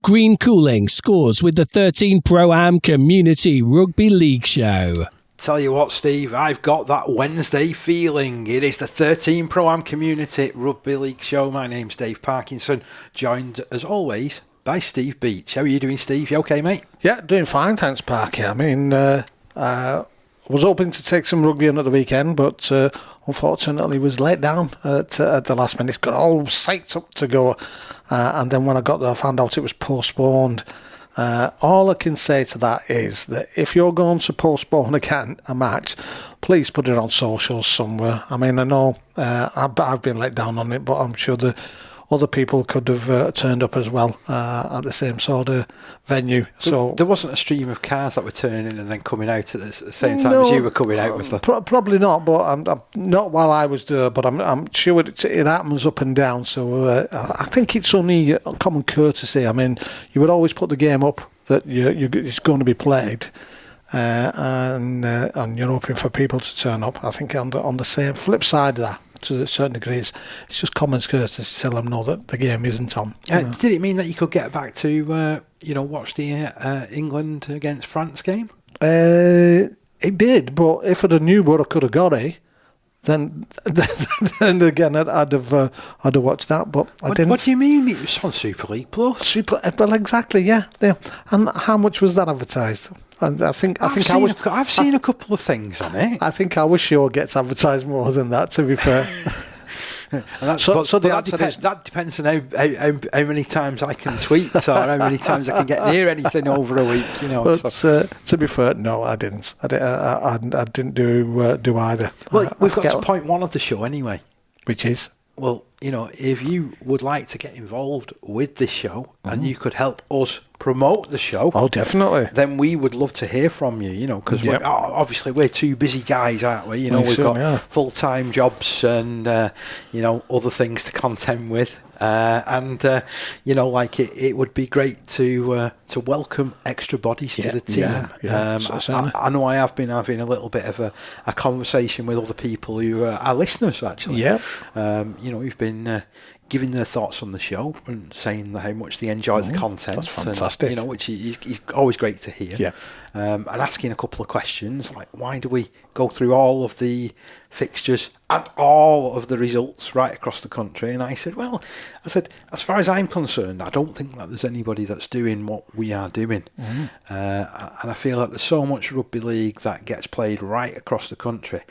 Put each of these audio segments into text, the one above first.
Green Cooling scores with the 13 Pro-Am Community Rugby League Show. Tell you what, Steve, I've got that Wednesday feeling. It is the 13 Pro-Am Community Rugby League Show. My name's Dave Parkinson, joined as always by Steve Beech. How are you doing, Steve? You okay, mate? Yeah, doing fine, thanks, Parky. I mean, I was hoping to take some rugby on at the weekend, but unfortunately was let down at the last minute. Got all psyched up to go, and then when I got there, I found out it was postponed. All I can say to that is that if you're going to postpone a match, please put it on socials somewhere. I mean, I know I've been let down on it, but I'm sure the other people could have turned up as well at the same sort of venue. So there wasn't a stream of cars that were turning in and then coming out at the same time as you were coming out, was there? Probably not, but I'm not while I was there. But I'm sure it happens up and down. So I think it's only common courtesy. I mean, you would always put the game up that it's going to be played. And you're hoping for people to turn up. I think on the same flip side of that, to a certain degree, it's just common courtesy to tell them know that the game isn't on. Did it mean that you could get back to watch the England against France game? It did, but if I'd have knew what I could have got, then again I'd have watched that. But I didn't. What do you mean? It was on Super League Plus. Well, exactly, yeah. And how much was that advertised? And I've seen a couple of things on it. I think our show gets advertised more than that, to be fair. That depends on how many times I can tweet or how many times I can get near anything over a week. But to be fair, no, I didn't. I didn't do either. Well, we've got to point one of the show anyway, which is. Well, if you would like to get involved with this show and you could help us promote the show, definitely, then we would love to hear from you. Because obviously we're two busy guys, aren't we? We've got full-time jobs and other things to contend with. It would be great to welcome extra bodies to the team. I know I have been having a little bit of a conversation with other people who are our listeners, actually. Yeah. We've been giving their thoughts on the show and saying how much they enjoy the content. That's fantastic. And, which is always great to hear. Yeah. And asking a couple of questions like, why do we go through all of the fixtures and all of the results right across the country? And I said, as far as I'm concerned, I don't think that there's anybody that's doing what we are doing. And I feel like there's so much rugby league that gets played right across the country.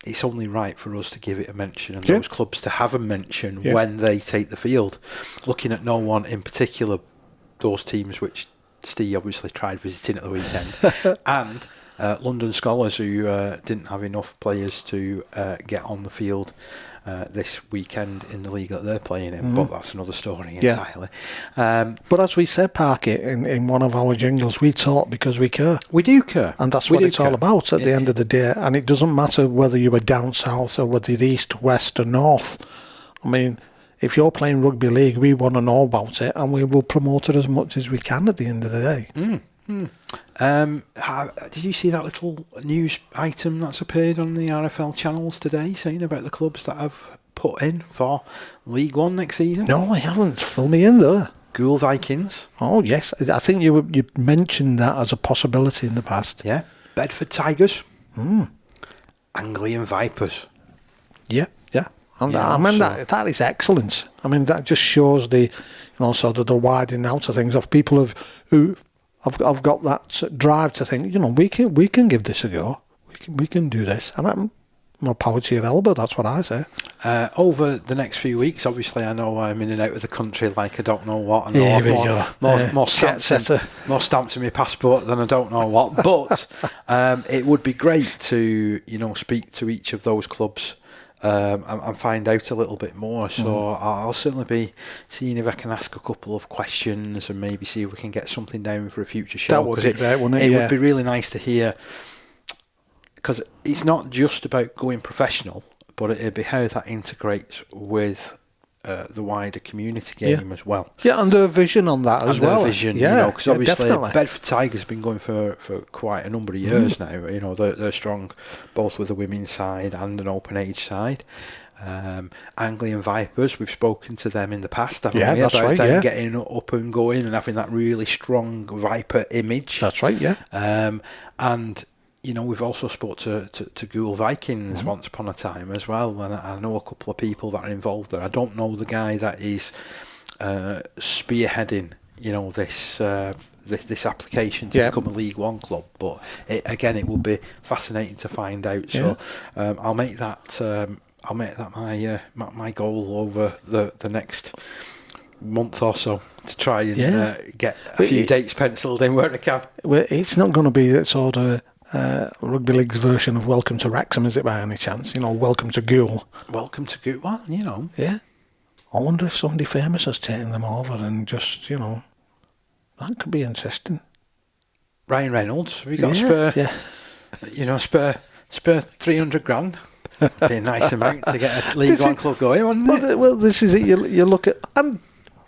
It's only right for us to give it a mention and those clubs to have a mention when they take the field. Looking at no one in particular, those teams which Steve obviously tried visiting at the weekend, and London Scholars who didn't have enough players to get on the field this weekend in the league that they're playing in, but that's another story entirely. But as we said, Parky, in one of our jingles, we talk because we care. We do care. And that's what it's all about at the end of the day. And it doesn't matter whether you were down south or whether you're east, west or north. I mean, if you're playing rugby league, we want to know about it and we will promote it as much as we can at the end of the day. Did you see that little news item that's appeared on the RFL channels today saying about the clubs that have put in for League One next season? No, I haven't. Fill me in there. Ghoul Vikings. Oh, yes. I think you mentioned that as a possibility in the past. Yeah. Bedford Tigers. Anglian Vipers. Yeah. And that is excellent. I mean, that just shows the widening out of things of people who have got that drive to think, we can give this a go. We can do this. And more power to your elbow, that's what I say. Over the next few weeks, obviously, I know I'm in and out of the country like I don't know what. I more stamps in my passport than I don't know what. But it would be great to, speak to each of those clubs and find out a little bit more. So I'll certainly be seeing if I can ask a couple of questions and maybe see if we can get something down for a future show. That would be great, wouldn't it? It would be really nice to hear, because it's not just about going professional, but it'd be how that integrates with the wider community game as well. Yeah, and their vision on that as well. Vision, because obviously definitely. Bedford Tigers have been going for quite a number of years now. They're strong both with the women's side and an open age side. Anglian Vipers, we've spoken to them in the past, haven't we? That's about right, them getting up and going and having that really strong Viper image. That's right, yeah. And we've also spoke to Ghoul Vikings once upon a time as well, and I know a couple of people that are involved there. I don't know the guy that is spearheading, this application to become a League One club, but it will be fascinating to find out. So I'll make that my goal over the next month or so to try and get a few dates penciled in where I can. Well, it's not going to be that sort of rugby league's version of Welcome to Wrexham, is it, by any chance? Welcome to Ghoul. Welcome to Ghoul. Well, Yeah. I wonder if somebody famous has taken them over and just, that could be interesting. Ryan Reynolds, have you got spare 300 grand? Be a nice amount to get a League One club going, wouldn't it? Well, this is it. You look at... And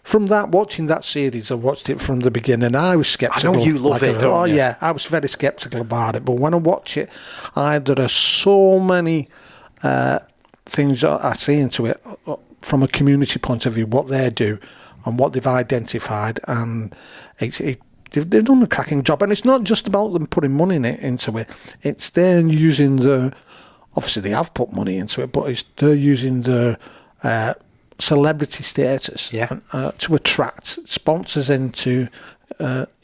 from watching that series, I watched it from the beginning. I was sceptical. I know you love it, don't you? Yeah, I was very sceptical about it. But when I watch it, there are so many things that I see into it from a community point of view, what they do and what they've identified. And they've done a cracking job. And it's not just about them putting money into it. It's them using the... Obviously, they have put money into it, but they're using the celebrity status to attract sponsors into,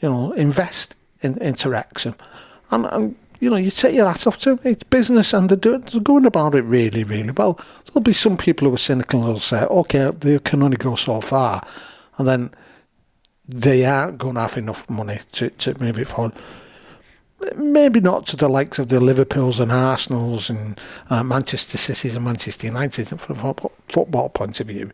invest into Wrexham. And you take your hat off to them. It's business, and they're going about it really, really well. There'll be some people who are cynical and will say, okay, they can only go so far, and then they aren't going to have enough money to move it forward. Maybe not to the likes of the Liverpools and Arsenals and Manchester Cities and Manchester United from a football point of view,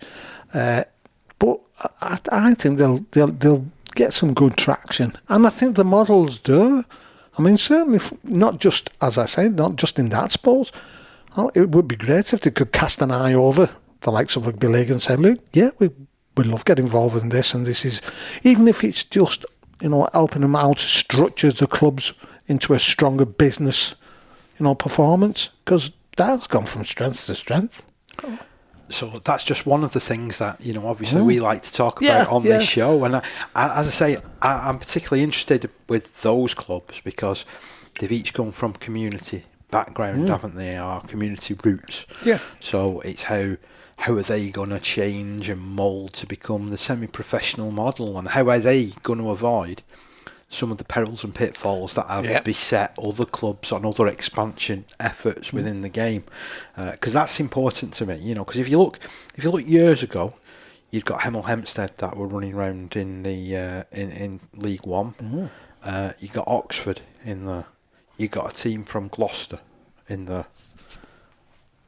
but I think they'll get some good traction, and I think the models do. I mean, certainly not just, as I say, not just in that sport. It would be great if they could cast an eye over the likes of Rugby League and say, look, we love getting involved in this, and this is, even if it's just helping them out to structure the clubs into a stronger business, performance, because that's gone from strength to strength. So that's just one of the things that, obviously we like to talk about on this show. And as I say, I'm particularly interested with those clubs because they've each come from community background, haven't they, or community roots. Yeah. So it's how are they going to change and mould to become the semi-professional model, and how are they going to avoid some of the perils and pitfalls that have beset other clubs on other expansion efforts within the game, because that's important to me. Because if you look years ago, you've got Hemel Hempstead that were running around in the in League One. You got Oxford in the. You got a team from Gloucester in the.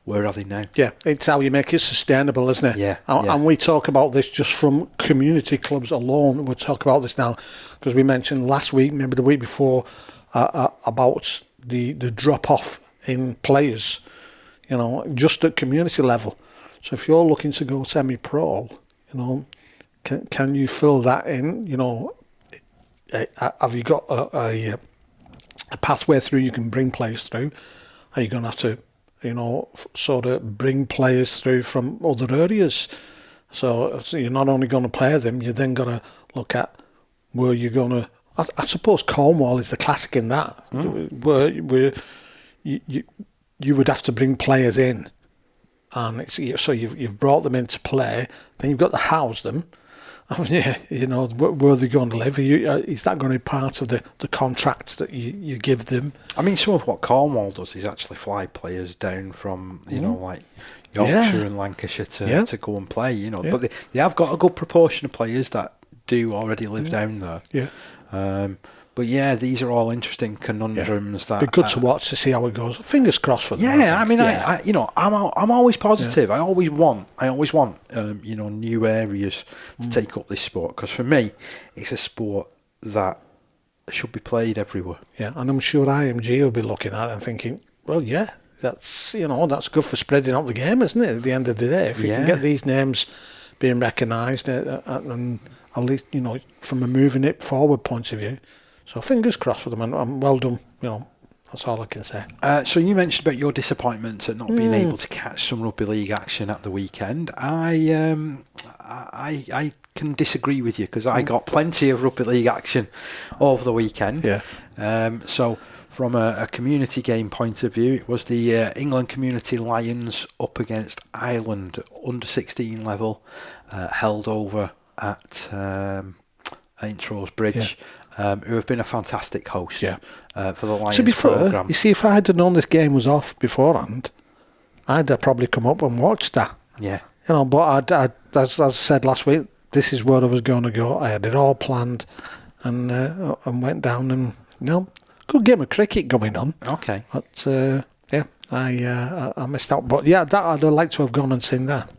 Where are they now? Yeah, it's how you make it sustainable, isn't it? Yeah. And we talk about this just from community clubs alone. We'll talk about this now because we mentioned last week, maybe the week before, about the drop-off in players, just at community level. So if you're looking to go semi-pro, can you fill that in? Have you got a pathway through you can bring players through? Are you going to have to sort of bring players through from other areas? So you're not only going to play them, you're then going to look at where you're going to... I suppose Cornwall is the classic in that, where you would have to bring players in, and so you've brought them into play, then you've got to house them. Where are they going to live? Is that going to be part of the contracts that you give them? I mean, some of what Cornwall does is actually fly players down from, like Yorkshire and Lancashire to go and play, But they have got a good proportion of players that do already live down there. Yeah. But these are all interesting conundrums that... It'd be good to watch to see how it goes. Fingers crossed for them. Yeah, I mean, I'm always positive. I always want, new areas to take up this sport, because for me, it's a sport that should be played everywhere. Yeah, and I'm sure IMG will be looking at it and thinking, well, that's that's good for spreading out the game, isn't it? At the end of the day, if you can get these names being recognised, and at least from a moving it forward point of view. So fingers crossed for them, and well done, That's all I can say. So you mentioned about your disappointment at not being able to catch some rugby league action at the weekend. I can disagree with you because I got plenty of rugby league action over the weekend. Yeah. So from a community game point of view, it was the England Community Lions up against Ireland under 16 level, held over at Intros Bridge. Who have been a fantastic host for the Lions to be fair, programme. you see, if I had known this game was off beforehand, I'd have probably come up and watched that. Yeah. You know, but as I said last week, this is where I was going to go. I had it all planned and went down and, good game of cricket going on. Okay. But, I missed out. But, that I'd like to have gone and seen that.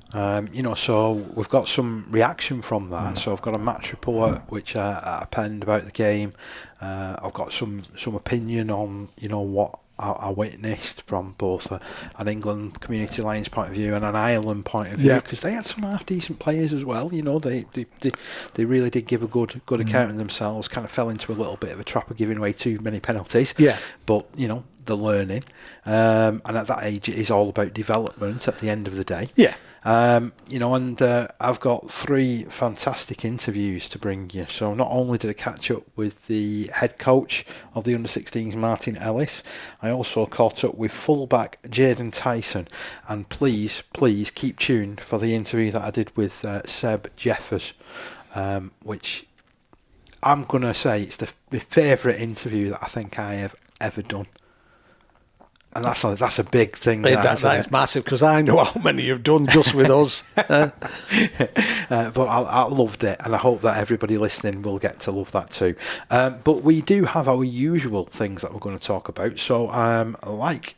So we've got some reaction from that. So I've got a match report which I penned about the game. I've got some opinion on what I witnessed from both an England Community Lions point of view and an Ireland point of view, because they had some half decent players as well. They really did give a good account of themselves. Kind of fell into a little bit of a trap of giving away too many penalties. Yeah, but they're learning, and at that age it is all about development at the end of the day. Yeah. I've got 3 fantastic interviews to bring you. So not only did I catch up with the head coach of the under-16s, Martyn Ellis, I also caught up with fullback Jayden Tyson. And please keep tuned for the interview that I did with Seb Jeffers, which I'm going to say it's my favourite interview that I think I have ever done. And that's a big thing. That is massive, because I know how many you've done just with us. But I loved it, and I hope that everybody listening will get to love that too. But we do have our usual things that we're going to talk about. So like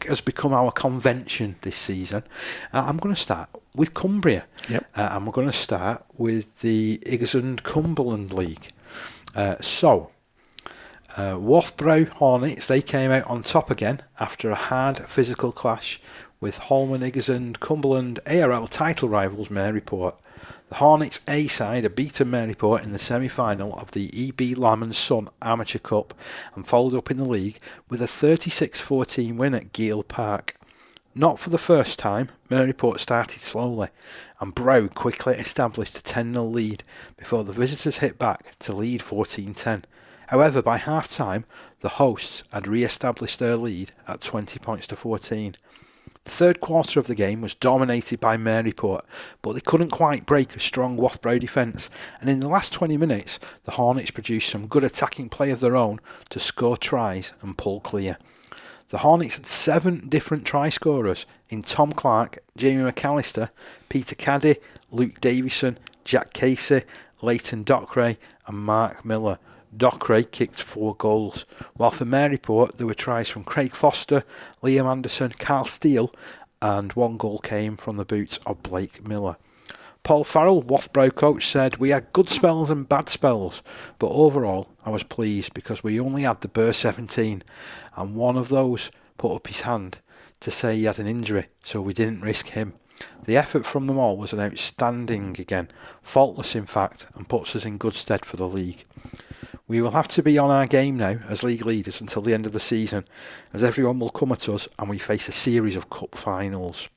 has become our convention this season, I'm going to start with Cumbria. Yep. And we're going to start with the Cumberland League. Wharfbrow Hornets, they came out on top again after a hard physical clash with Holman Igesund Cumberland ARL title rivals Maryport. The Hornets A side had beaten Maryport in the semi-final of the EB Lamb & Son Amateur Cup and followed up in the league with a 36-14 win at Giel Park. Not for the first time, Maryport started slowly, and Brow quickly established a 10-0 lead before the visitors hit back to lead 14-10. However, by half-time, the hosts had re-established their lead at 20 points to 14. The third quarter of the game was dominated by Maryport, but they couldn't quite break a strong Wharfbrow defence, and in the last 20 minutes, the Hornets produced some good attacking play of their own to score tries and pull clear. The Hornets had 7 different try scorers in Tom Clark, Jamie McAllister, Peter Caddy, Luke Davison, Jack Casey, Leighton Dockeray and Mark Miller. Dockeray kicked 4 goals, while for Maryport there were tries from Craig Foster, Liam Anderson, Carl Steele, and 1 goal came from the boots of Blake Miller. Paul Farrell, Wharfbrow coach, said, "We had good spells and bad spells, but overall I was pleased because we only had the Burr 17, and one of those put up his hand to say he had an injury, so we didn't risk him. The effort from them all was an outstanding again, faultless in fact, and puts us in good stead for the league. We will have to be on our game now as league leaders until the end of the season, as everyone will come at us and we face a series of cup finals."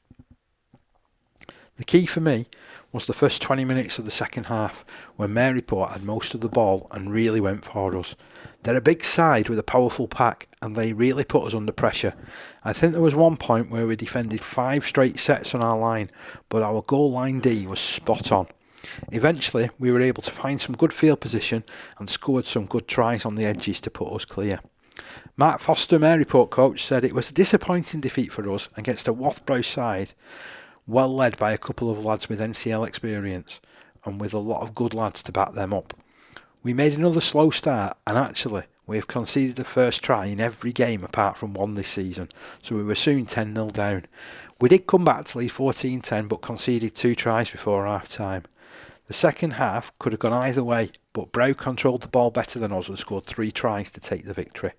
The key for me was the first 20 minutes of the second half, when Maryport had most of the ball and really went for us. They're a big side with a powerful pack, and they really put us under pressure. I think there was one point where we defended 5 straight sets on our line, but our goal line D was spot on. Eventually, we were able to find some good field position and scored some good tries on the edges to put us clear. Mark Foster, Maryport coach, said it was a disappointing defeat for us against a Wharfbrow side, well led by a couple of lads with NCL experience, and with a lot of good lads to back them up. We made another slow start, and actually, we have conceded the first try in every game apart from one this season, so we were soon 10-0 down. We did come back to lead 14-10, but conceded 2 tries before half-time. The second half could have gone either way, but Brow controlled the ball better than us and scored 3 tries to take the victory.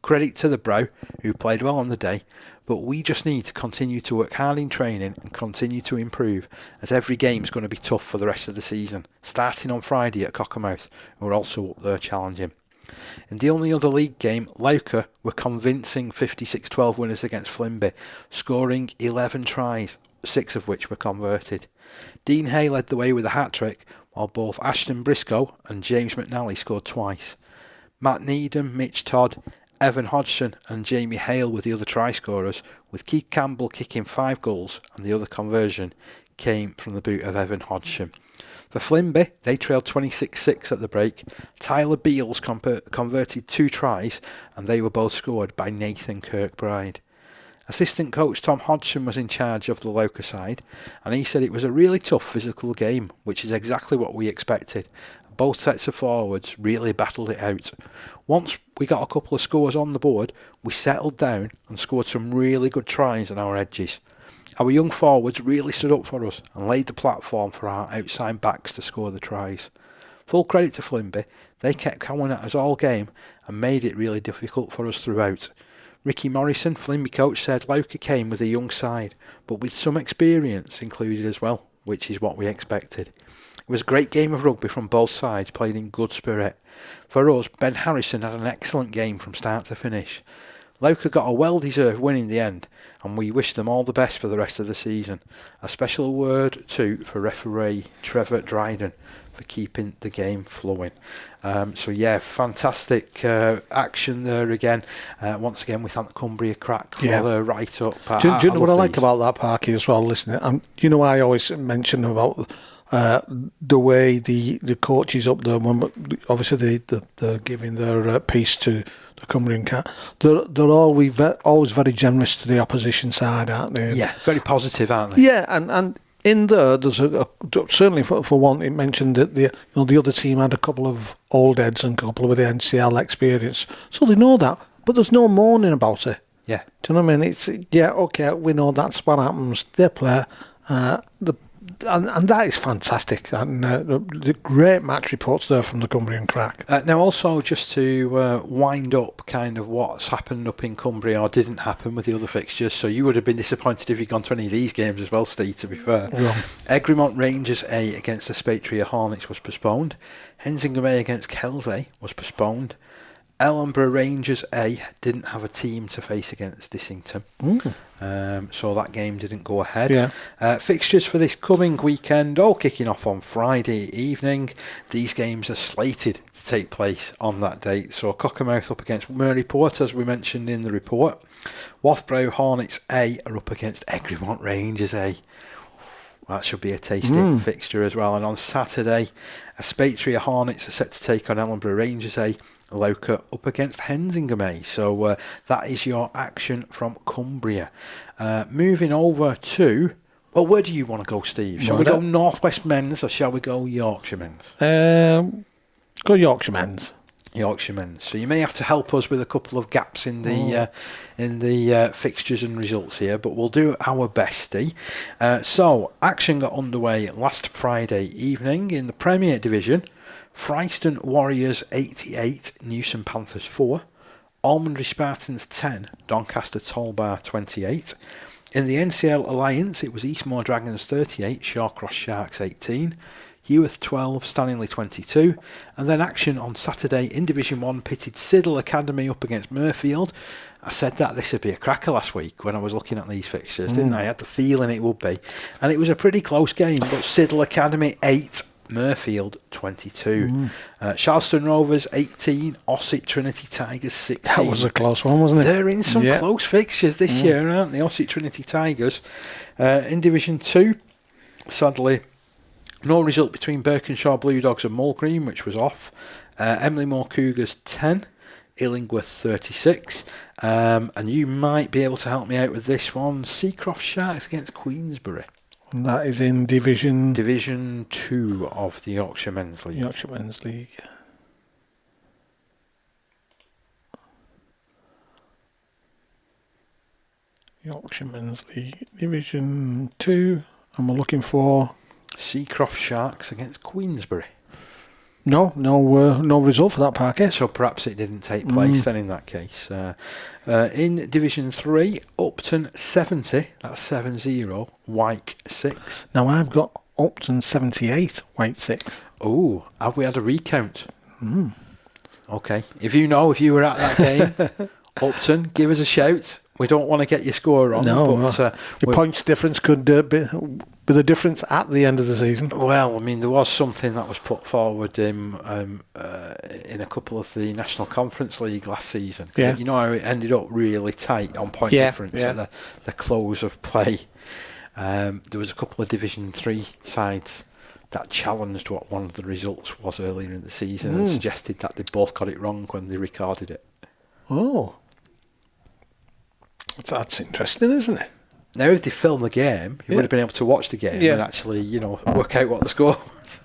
Credit to the Brow, who played well on the day, but we just need to continue to work hard in training and continue to improve, as every game is going to be tough for the rest of the season, starting on Friday at Cockermouth, who are also up there challenging. In the only other league game, Louker were convincing 56-12 winners against Flimby, scoring 11 tries, 6 of which were converted. Dean Hay led the way with a hat-trick, while both Ashton Briscoe and James McNally scored twice. Matt Needham, Mitch Todd, Evan Hodgson and Jamie Hale were the other try scorers, with Keith Campbell kicking 5 goals, and the other conversion came from the boot of Evan Hodgson. For Flimby, they trailed 26-6 at the break. Tyler Beals converted 2 tries, and they were both scored by Nathan Kirkbride. Assistant coach Tom Hodgson was in charge of the Louker side, and he said it was a really tough physical game, which is exactly what we expected. Both sets of forwards really battled it out. Once we got a couple of scores on the board, we settled down and scored some really good tries on our edges. Our young forwards really stood up for us and laid the platform for our outside backs to score the tries. Full credit to Flimby, they kept coming at us all game and made it really difficult for us throughout. Ricky Morrison, Flimby coach, said Louker came with a young side, but with some experience included as well, which is what we expected. It was a great game of rugby from both sides, played in good spirit. For us, Ben Harrison had an excellent game from start to finish. Louker got a well-deserved win in the end, and we wish them all the best for the rest of the season. A special word too for referee Trevor Dryden for keeping the game flowing. Fantastic action there again. Once again, we thank the Cumbria crack for the write-up. Do you know what I like about that, Parky, as well, listening? You know, I always mention about the way the coaches up there, when obviously they're giving their piece to the Cumbrian cat, they're always very generous to the opposition side, aren't they? Yeah, very positive, aren't they? Yeah, and in there's certainly for one, it mentioned that the other team had a couple of old heads and a couple with the NCL experience, so they know that, but there's no mourning about it. Yeah, do you know what I mean? It's okay, we know that's what happens. They play, and that is fantastic. And the great match reports there from the Cumbrian crack. Now, also just to wind up kind of what's happened up in Cumbria or didn't happen with the other fixtures. So you would have been disappointed if you'd gone to any of these games as well, Steve, to be fair. Yeah. Egremont Rangers A against the Spatria Hornets was postponed. Hensingham A against Kells A was postponed. Ellenborough Rangers A didn't have a team to face against Dissington, so that game didn't go ahead. Yeah. Fixtures for this coming weekend, all kicking off on Friday evening. These games are slated to take place on that date. So Cockermouth up against Murrayport, as we mentioned in the report. Wathbrow Hornets A are up against Egremont Rangers A. That should be a tasty fixture as well. And on Saturday, Spatria Hornets are set to take on Ellenborough Rangers A. Louker up against Hensingham A. So that is your action from Cumbria. Moving over to, well, where do you want to go, Steve? Shall we go North West Men's or shall we go Yorkshire Men's? Go Yorkshire Men's. Yorkshire Men's. So you may have to help us with a couple of gaps in the fixtures and results here, but we'll do our bestie. So action got underway last Friday evening in the Premier Division. Fryston Warriors 88, Newson Panthers 4, Almondry Spartans 10, Doncaster Tollbar 28. In the NCL Alliance, it was Eastmoor Dragons 38, Shawcross Sharks 18, Heworth 12, Stanley 22, and then action on Saturday in Division 1 pitted Siddle Academy up against Murfield. I said that this would be a cracker last week when I was looking at these fixtures, didn't I? I had the feeling it would be. And it was a pretty close game, but Siddle Academy 8, Murfield 22. Charleston Rovers 18, Ossett Trinity Tigers 16. That was a close one, wasn't it? They're in some close fixtures this year, aren't they? Ossett Trinity Tigers. In Division 2, sadly, no result between Birkenshaw Blue Dogs and Mulgreen, which was off. Emily Moore Cougars 10, Illingworth 36. And you might be able to help me out with this one. Seacroft Sharks against Queensbury. And that is in Division 2 of the Yorkshire Men's League. Yorkshire Men's League. Yorkshire Men's League, Division 2, and we're looking for Seacroft Sharks against Queensbury. No result for that, Parker. So perhaps it didn't take place then in that case. In Division 3, Upton 70, that's 7-0, Wyke 6. Now I've got Upton 78, Wyke 6. Oh, have we had a recount? Okay. If you were at that game, Upton, give us a shout. We don't want to get your score wrong. No, but your points difference could be the difference at the end of the season. Well, I mean, there was something that was put forward in a couple of the National Conference League last season. Yeah. You know how it ended up really tight on point difference at the close of play. There was a couple of Division 3 sides that challenged what one of the results was earlier in the season and suggested that they both got it wrong when they recorded it. Oh. That's interesting, isn't it? Now, if they filmed the game, you would have been able to watch the game and actually, work out what the score was.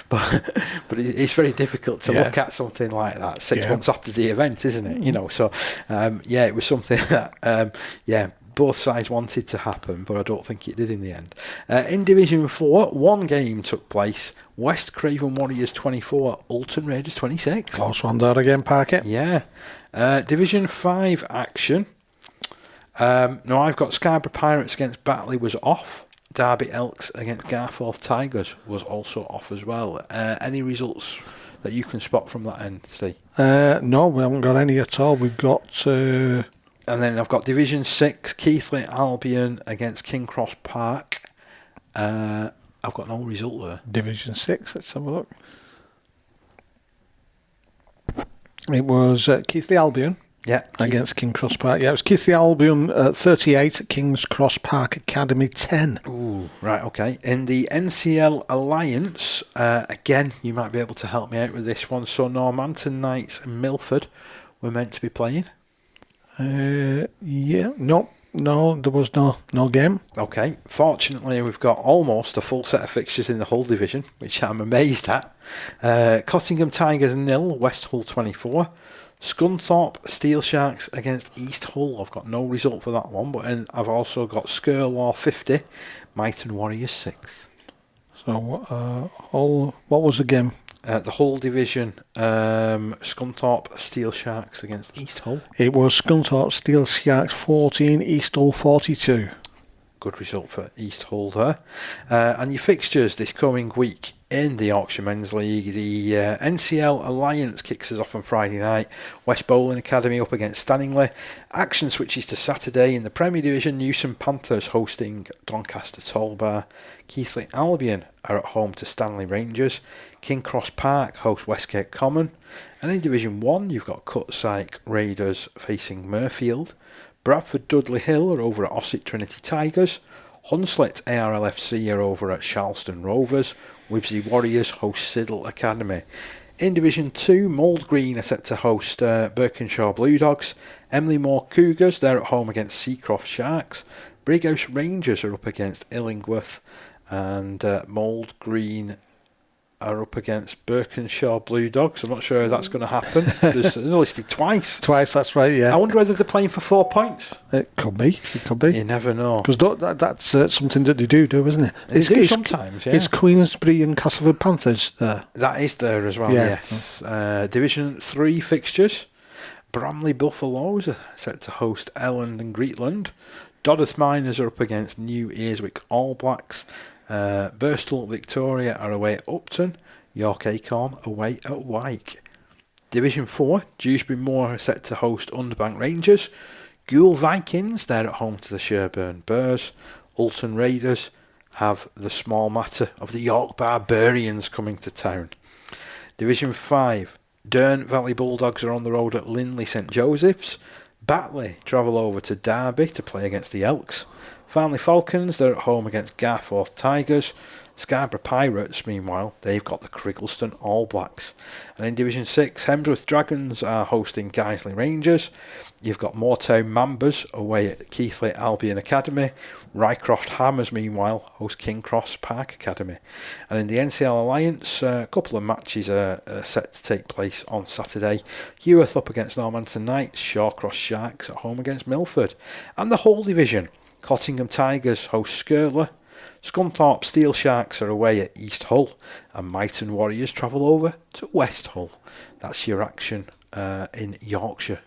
but it's very difficult to look at something like that 6 months after the event, isn't it? So it was something that both sides wanted to happen, but I don't think it did in the end. In Division 4, one game took place. West Craven Warriors 24, Alton Raiders 26. Close one there again, Parker. Yeah. Division 5 action. Now I've got Scarborough Pirates against Batley was off. Derby Elks against Garforth Tigers was also off as well. Any results that you can spot from that end, Steve? No, we haven't got any at all. We've got... And then I've got Division 6, Keighley Albion against King Cross Park. I've got no result there. Division 6, let's have a look. It was Keighley Albion against King Cross Park. Yeah, it was Keighley Albion 38, King's Cross Park Academy 10. Ooh, right, okay. In the NCL Alliance, again, you might be able to help me out with this one. So Normanton Knights and Milford were meant to be playing. No, there was no game. Okay. Fortunately, we've got almost a full set of fixtures in the Hull division, which I'm amazed at. Cottingham Tigers 0, West Hull 24. Scunthorpe Steel Sharks against East Hull. I've got no result for that one, but I've also got Skirlaw 50, Myton Warriors 6. So, Hull, what was the game? The Hull division, Scunthorpe Steel Sharks against East Hull. It was Scunthorpe Steel Sharks 14, East Hull 42. Good result for East Hull there. And your fixtures this coming week in the Yorkshire Men's League. The NCL Alliance kicks us off on Friday night. West Bowling Academy up against Stanningley. Action switches to Saturday in the Premier Division. Newson Panthers hosting Doncaster Tollbar. Keighley Albion are at home to Stanley Rangers. King Cross Park host Westgate Common. And in Division 1, you've got Cutsyke Raiders facing Murfield. Bradford Dudley Hill are over at Ossett Trinity Tigers. Hunslet ARLFC are over at Charleston Rovers. Wibsey Warriors host Siddle Academy. In Division 2, Mould Green are set to host Birkinshaw Blue Dogs. Emily Moore Cougars, they're at home against Seacroft Sharks. Brighouse Rangers are up against Illingworth. And Mould Green are up against Birkinshaw Blue Dogs. I'm not sure that's going to happen. They're listed twice. Twice, that's right, yeah. I wonder whether they're playing for 4 points. It could be. You never know. Because that's something that they do, isn't it? They do sometimes, yeah. It's Queensbury and Castleford Panthers there. That is there as well, yes. Division 3 fixtures. Bramley Buffaloes are set to host Elland and Greetland. Dodworth Miners are up against New Earswick All Blacks. Birstall Victoria are away at Upton. York Acorn away at Wyke. Division 4, Dewsbury Moor are set to host Underbank Rangers. Goole Vikings, they're at home to the Sherburn Bears. Alton Raiders have the small matter of the York Barbarians coming to town. Division 5, Dearne Valley Bulldogs are on the road at Linley St Joseph's. Batley travel over to Derby to play against the Elks. Farnley Falcons, they're at home against Garforth Tigers. Scarborough Pirates, meanwhile, they've got the Criggleston All Blacks. And in Division 6, Hemsworth Dragons are hosting Guiseley Rangers. You've got Moortown Mambas away at Keighley Albion Academy. Rycroft Hammers, meanwhile, host King Cross Park Academy. And in the NCL Alliance, a couple of matches are set to take place on Saturday. Heworth up against Normanton Knights. Shawcross Sharks at home against Milford. And the Hull Division, Cottingham Tigers host Skirlaw. Scunthorpe Steel Sharks are away at East Hull, and Myton Warriors travel over to West Hull. That's your action in Yorkshire.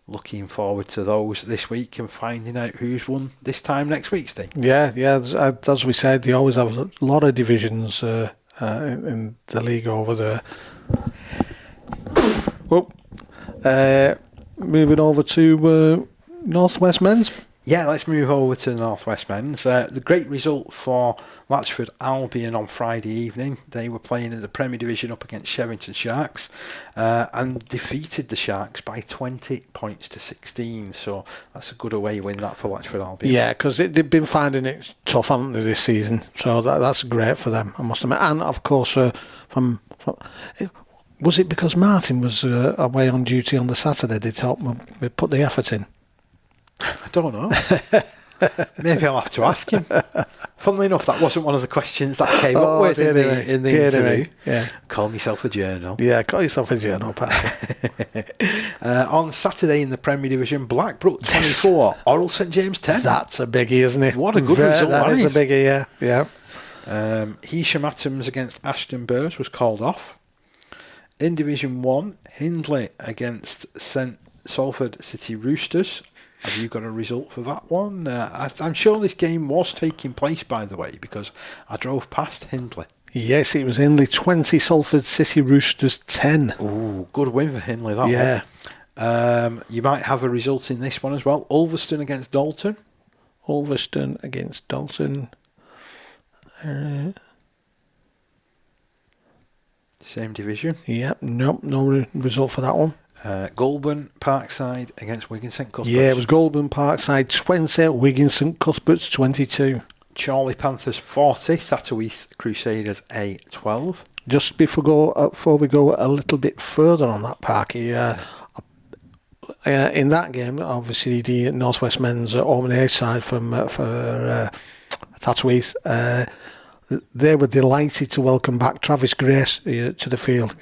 Looking forward to those this week and finding out who's won this time next week, Steve. Yeah. As we said, they always have a lot of divisions in the league over there. Well, moving over to North West Men's. Yeah, let's move over to the North West Men's. The great result for Latchford Albion on Friday evening. They were playing in the Premier Division up against Shevington Sharks and defeated the Sharks by 20 points to 16. So that's a good away win that for Latchford Albion. Yeah, because they've been finding it tough, haven't they, this season? So that's great for them, I must admit. And of course, from was it because Martin was away on duty on the Saturday? They put the effort in. I don't know. Maybe I'll have to ask him. Funnily enough, that wasn't one of the questions that came up with in the interview. Yeah. Call myself a journal. Yeah, call yourself a journal, Pat. On Saturday in the Premier Division, Blackbrook 24, Oral St James 10. That's a biggie, isn't it? What a good result that is. A biggie, yeah. Heysham Atoms against Ashton Burrs was called off. In Division 1, Hindley against St Salford City Roosters. Have you got a result for that one? I'm sure this game was taking place, by the way, because I drove past Hindley. Yes, it was Hindley 20, Salford City Roosters 10. Ooh, good win for Hindley, that one. You might have a result in this one as well. Ulverston against Dalton. Ulverston against Dalton. Same division. Yep, no result for that one. Goulburn Parkside against Wigan St Cuthberts. Yeah, it was Goulburn Parkside 20, Wigan St Cuthberts 22. Charlie Panthers 40, Thatterweath Crusaders A 12. Just before we go a little bit further on that, Parky, in that game, obviously the North West Men's home and away side for Thatterweath, they were delighted to welcome back Travis Grace to the field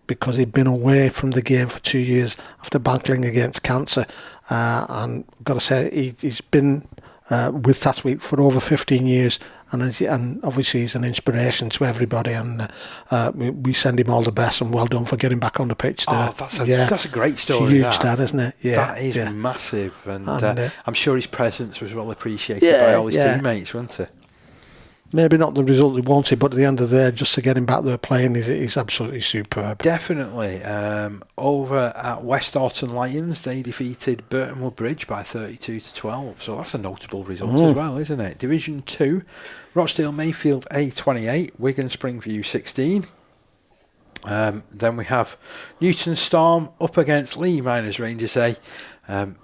because he'd been away from the game for 2 years after battling against cancer. And I've got to say, he's been with Thatterweath for over 15 years, and obviously he's an inspiration to everybody. And we send him all the best, and well done for getting back on the pitch. That's a great story. It's huge, that, isn't it? Yeah, that is massive, and I'm sure his presence was well appreciated by all his teammates, wasn't it? Maybe not the result he wanted, but at the end of the day, just to get him back there playing is absolutely superb. Definitely. Over at West Orton Lions, they defeated Burton Woodbridge by 32-12. So that's a notable result as well, isn't it? Division 2, Rochdale Mayfield A28, Wigan Springview 16. Then we have Newton Storm up against Lee Miners Rangers A.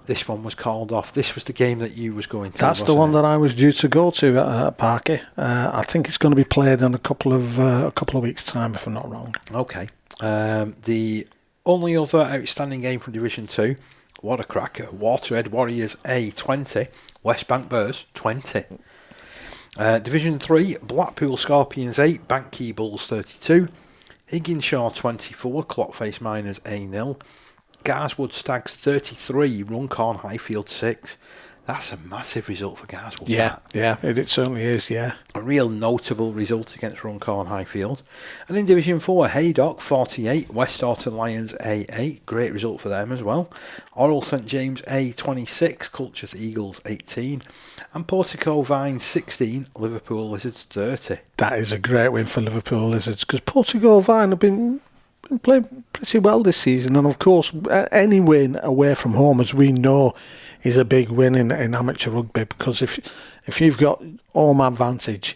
This one was called off. This was the game that you was going to. That's the one that I was due to go to at Parky. I think it's going to be played in a couple of weeks' time, if I'm not wrong. Okay. The only other outstanding game from Division 2, what a cracker, Waterhead Warriors A20, West Bank Bears 20. Division 3, Blackpool Scorpions 8, Banky Bulls 32, Higginshaw 24, Clockface Miners A0, Garswood Stags 33, Runcorn Highfield 6. That's a massive result for Garswood. Yeah, it certainly is, yeah. A real notable result against Runcorn Highfield. And in Division 4, Haydock 48, West Orton Lions A8. Great result for them as well. Oral St James A26, Culcheth Eagles 18. And Portico Vine 16, Liverpool Lizards 30. That is a great win for Liverpool Lizards, because Portico Vine have been playing pretty well this season. And of course, any win away from home, as we know, is a big win in amateur rugby, because if you've got home advantage,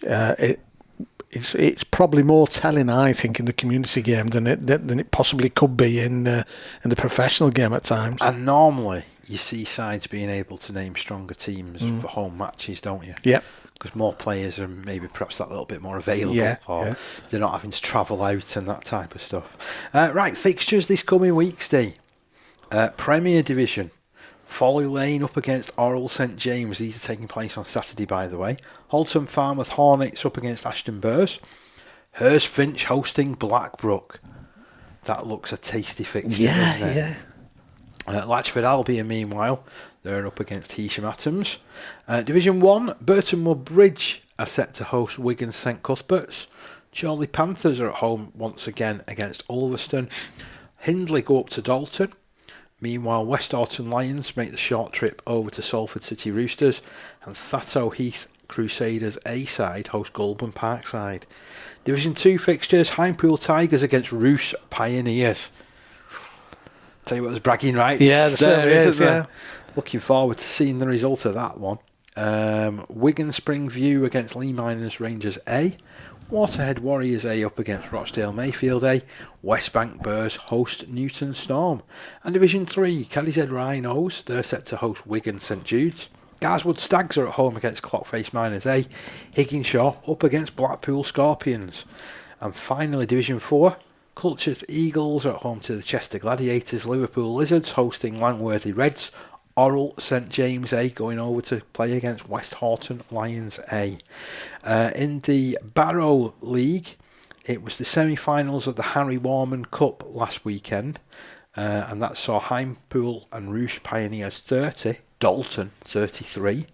it's probably more telling, I think, in the community game than it possibly could be in the professional game at times. And normally you see sides being able to name stronger teams for home matches, don't you? Yeah. Because more players are maybe perhaps that little bit more available, or they're not having to travel out and that type of stuff. Right, fixtures this coming week, Steve. Premier Division. Folly Lane up against Oral St James. These are taking place on Saturday, by the way. Halton Farmouth Hornets up against Ashton Burrs. Hurst Finch hosting Blackbrook. That looks a tasty fixture, doesn't it? Yeah. Latchford Albion, meanwhile, they're up against Heysham Atoms. Division 1, Burton Woodbridge are set to host Wigan St Cuthberts. Charlie Panthers are at home once again against Ulverston. Hindley go up to Dalton. Meanwhile, West Orton Lions make the short trip over to Salford City Roosters, and Thatto Heath Crusaders A-side host Goulburn Parkside. Division 2 fixtures, Highpool Tigers against Roos Pioneers. Tell you what, there's bragging rights. Yeah, there is, there? yeah. Looking forward to seeing the result of that one. Wigan Springview against Lee Miners Rangers A. Waterhead Warriors A up against Rochdale Mayfield A. West Bank Bears host Newton Storm. And Division 3, Kelly's Rhinos, they're set to host Wigan St Jude's. Garswood Stags are at home against Clockface Miners A. Higginshaw up against Blackpool Scorpions. And finally Division 4, Culcheth Eagles are at home to the Chester Gladiators. Liverpool Lizards hosting Langworthy Reds. Orrell St James A going over to play against West Horton Lions A. In the Barrow League, it was the semi-finals of the Harry Warman Cup last weekend, and that saw Hymepool and Roosh Pioneers 30, Dalton 33,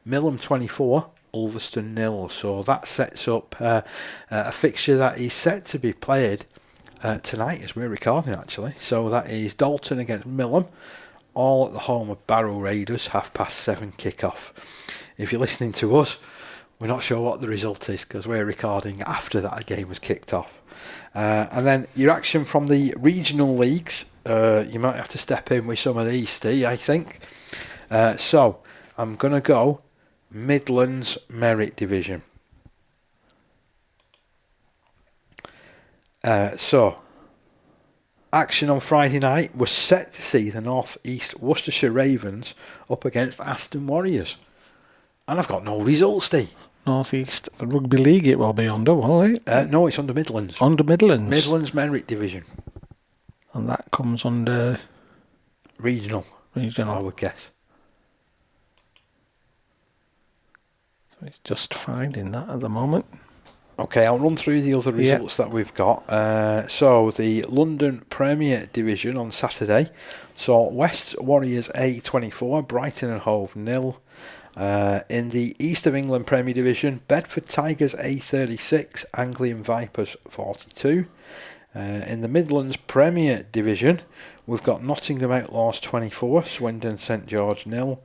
Millom 24, Ulverston 0. So that sets up a fixture that is set to be played tonight as we're recording, actually. So that is Dalton against Millom, all at the home of Barrow Raiders, 7:30 kick-off. If you're listening to us, we're not sure what the result is because we're recording after that game was kicked off. And then your action from the regional leagues, you might have to step in with some of these, Steve, I think. So I'm going to go Midlands Merit Division. So action on Friday night was set to see the North East Worcestershire Ravens up against Aston Warriors. And I've got no results, Steve. North East Rugby League it will be under, won't it? No, it's under Midlands. Under Midlands? Midlands Merit Division. And that comes under... Regional, I would guess. So it's just finding that at the moment. Okay, I'll run through the other results that we've got. So the London Premier Division on Saturday saw West Warriors A24, Brighton and Hove 0. In the East of England Premier Division, Bedford Tigers A36, Anglian Vipers 42. In the Midlands Premier Division, we've got Nottingham Outlaws 24, Swindon St George 0.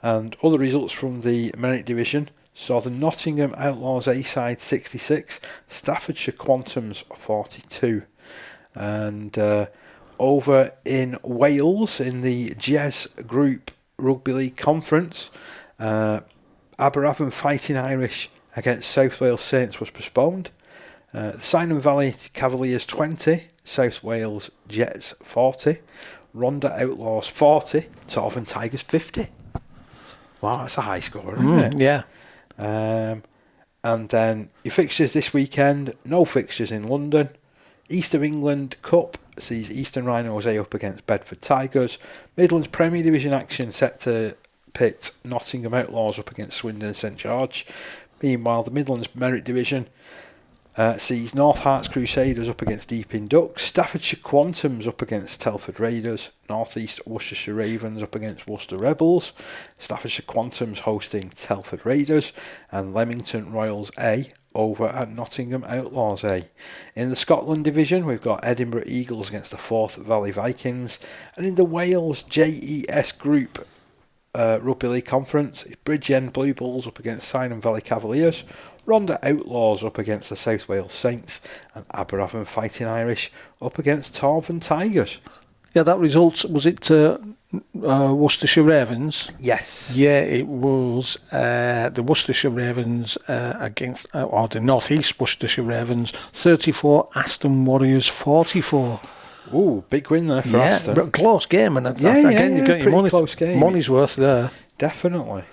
And other results from the Merit Division saw the Nottingham Outlaws A-side 66, Staffordshire Quantums 42. And over in Wales, in the Jez Group Rugby League Conference, Aberavon Fighting Irish against South Wales Saints was postponed. Cynon Valley Cavaliers 20, South Wales Jets 40, Rhondda Outlaws 40, Torvin Tigers 50. Wow, that's a high score, isn't it? Yeah. And then your fixtures this weekend, no fixtures in London. East of England Cup sees Eastern Rhinos A up against Bedford Tigers. Midlands Premier Division action set to pit Nottingham Outlaws up against Swindon St George. Meanwhile, the Midlands Merit Division sees North Hearts Crusaders up against Deeping Ducks, Staffordshire Quantums up against Telford Raiders, North East Worcestershire Ravens up against Worcester Rebels, Staffordshire Quantums hosting Telford Raiders, and Leamington Royals A over at Nottingham Outlaws A. In the Scotland Division, we've got Edinburgh Eagles against the Forth Valley Vikings, and in the Wales JES Group Rugby League Conference, Bridgend Blue Bulls up against Cynon Valley Cavaliers, Rhondda Outlaws up against the South Wales Saints, and Aberavon Fighting Irish up against Torvin Tigers. Yeah, that result, was it Worcestershire Ravens? Yes. Yeah, it was the Worcestershire Ravens against, or the North East Worcestershire Ravens, 34, Aston Warriors 44. Ooh, big win there for Aston. But close game, and again, you got your close game. Money's worth there. Definitely.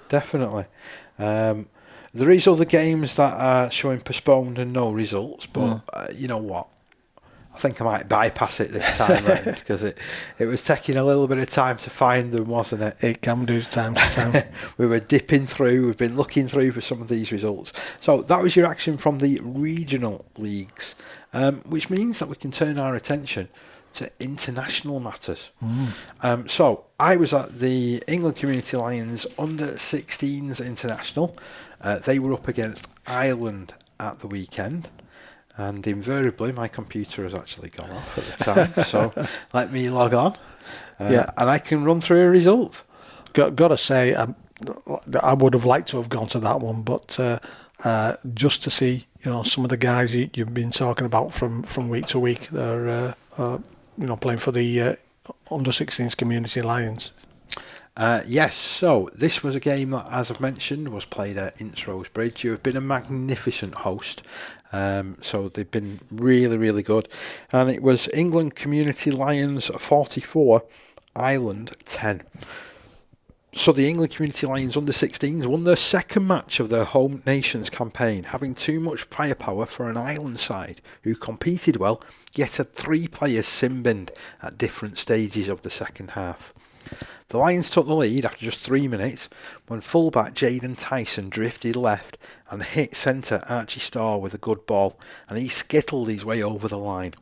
There is other games that are showing postponed and no results, but you know what? I think I might bypass it this time round because it was taking a little bit of time to find them, wasn't it? It can do time to time. We were dipping through, we've been looking through for some of these results. So that was your action from the regional leagues, which means that we can turn our attention to international matters. So I was at the England Community Lions under-16s international. They were up against Ireland at the weekend, and invariably my computer has actually gone off at the time. So let me log on, and I can run through a result. Got to say, I would have liked to have gone to that one, but just to see, some of the guys you've been talking about from week to week, they're playing for the under-16s Community Lions. Yes, so this was a game that, as I've mentioned, was played at Ince Bridge. You have been a magnificent host, so they've been really, really good. And it was England Community Lions 44, Ireland 10. So the England Community Lions under-16s won their second match of their home nations campaign, having too much firepower for an Ireland side who competed well, yet had 3 players sin-binned at different stages of the second half. The Lions took the lead after just 3 minutes when fullback Jayden Tyson drifted left and hit centre Archie Starr with a good ball, and he skittled his way over the line.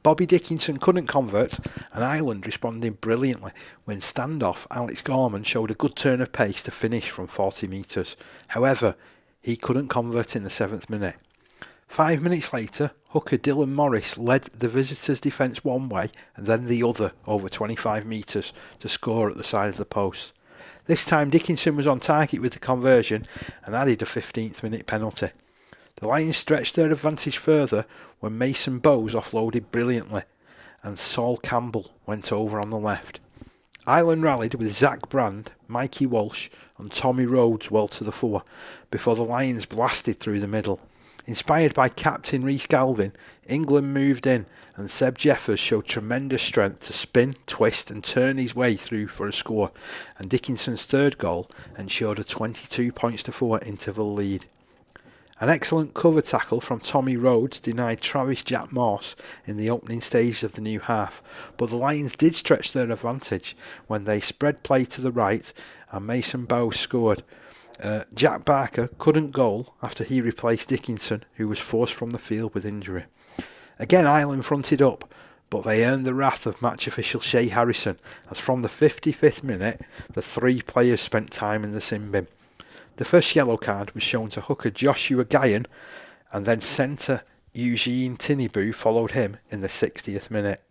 Bobby Dickinson couldn't convert, and Ireland responded brilliantly when standoff Alex Gorman showed a good turn of pace to finish from 40 metres. However, he couldn't convert in the 7th minute. 5 minutes later, hooker Dylan Morris led the visitors' defence one way and then the other over 25 metres to score at the side of the post. This time Dickinson was on target with the conversion and added a 15th minute penalty. The Lions stretched their advantage further when Mason Bowes offloaded brilliantly and Saul Campbell went over on the left. Ireland rallied with Zach Brand, Mikey Walsh and Tommy Rhodes well to the fore before the Lions blasted through the middle. Inspired by captain Rhys Galvin, England moved in and Seb Jeffers showed tremendous strength to spin, twist and turn his way through for a score, and Dickinson's third goal ensured a 22 points to 4 interval lead. An excellent cover tackle from Tommy Rhodes denied Travis Jack Morse in the opening stage of the new half, but the Lions did stretch their advantage when they spread play to the right and Mason Bowes scored. Jack Barker couldn't goal after he replaced Dickinson, who was forced from the field with injury. Again, Ireland fronted up, but they earned the wrath of match official Shay Harrison, as from the 55th minute, the 3 players spent time in the sin bin. The first yellow card was shown to hooker Joshua Guyon, and then centre Eugene Tinnibu followed him in the 60th minute.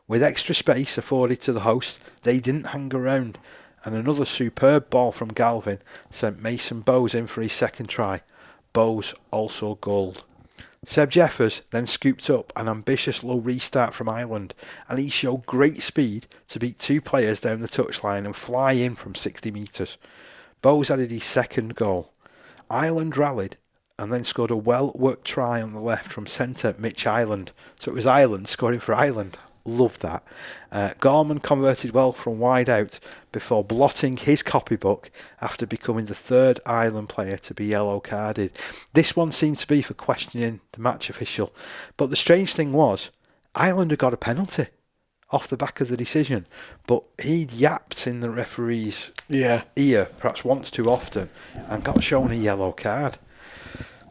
With extra space afforded to the hosts, they didn't hang around, and another superb ball from Galvin sent Mason Bowes in for his second try. Bowes also goaled. Seb Jeffers then scooped up an ambitious low restart from Ireland, and he showed great speed to beat 2 players down the touchline and fly in from 60 metres. Bowes added his second goal. Ireland rallied and then scored a well-worked try on the left from centre Mitch Ireland. So it was Ireland scoring for Ireland. Love that. Gorman converted well from wide out before blotting his copybook after becoming the 3rd Ireland player to be yellow carded. This one seemed to be for questioning the match official. But the strange thing was, Ireland had got a penalty off the back of the decision, but he'd yapped in the referee's ear perhaps once too often and got shown a yellow card.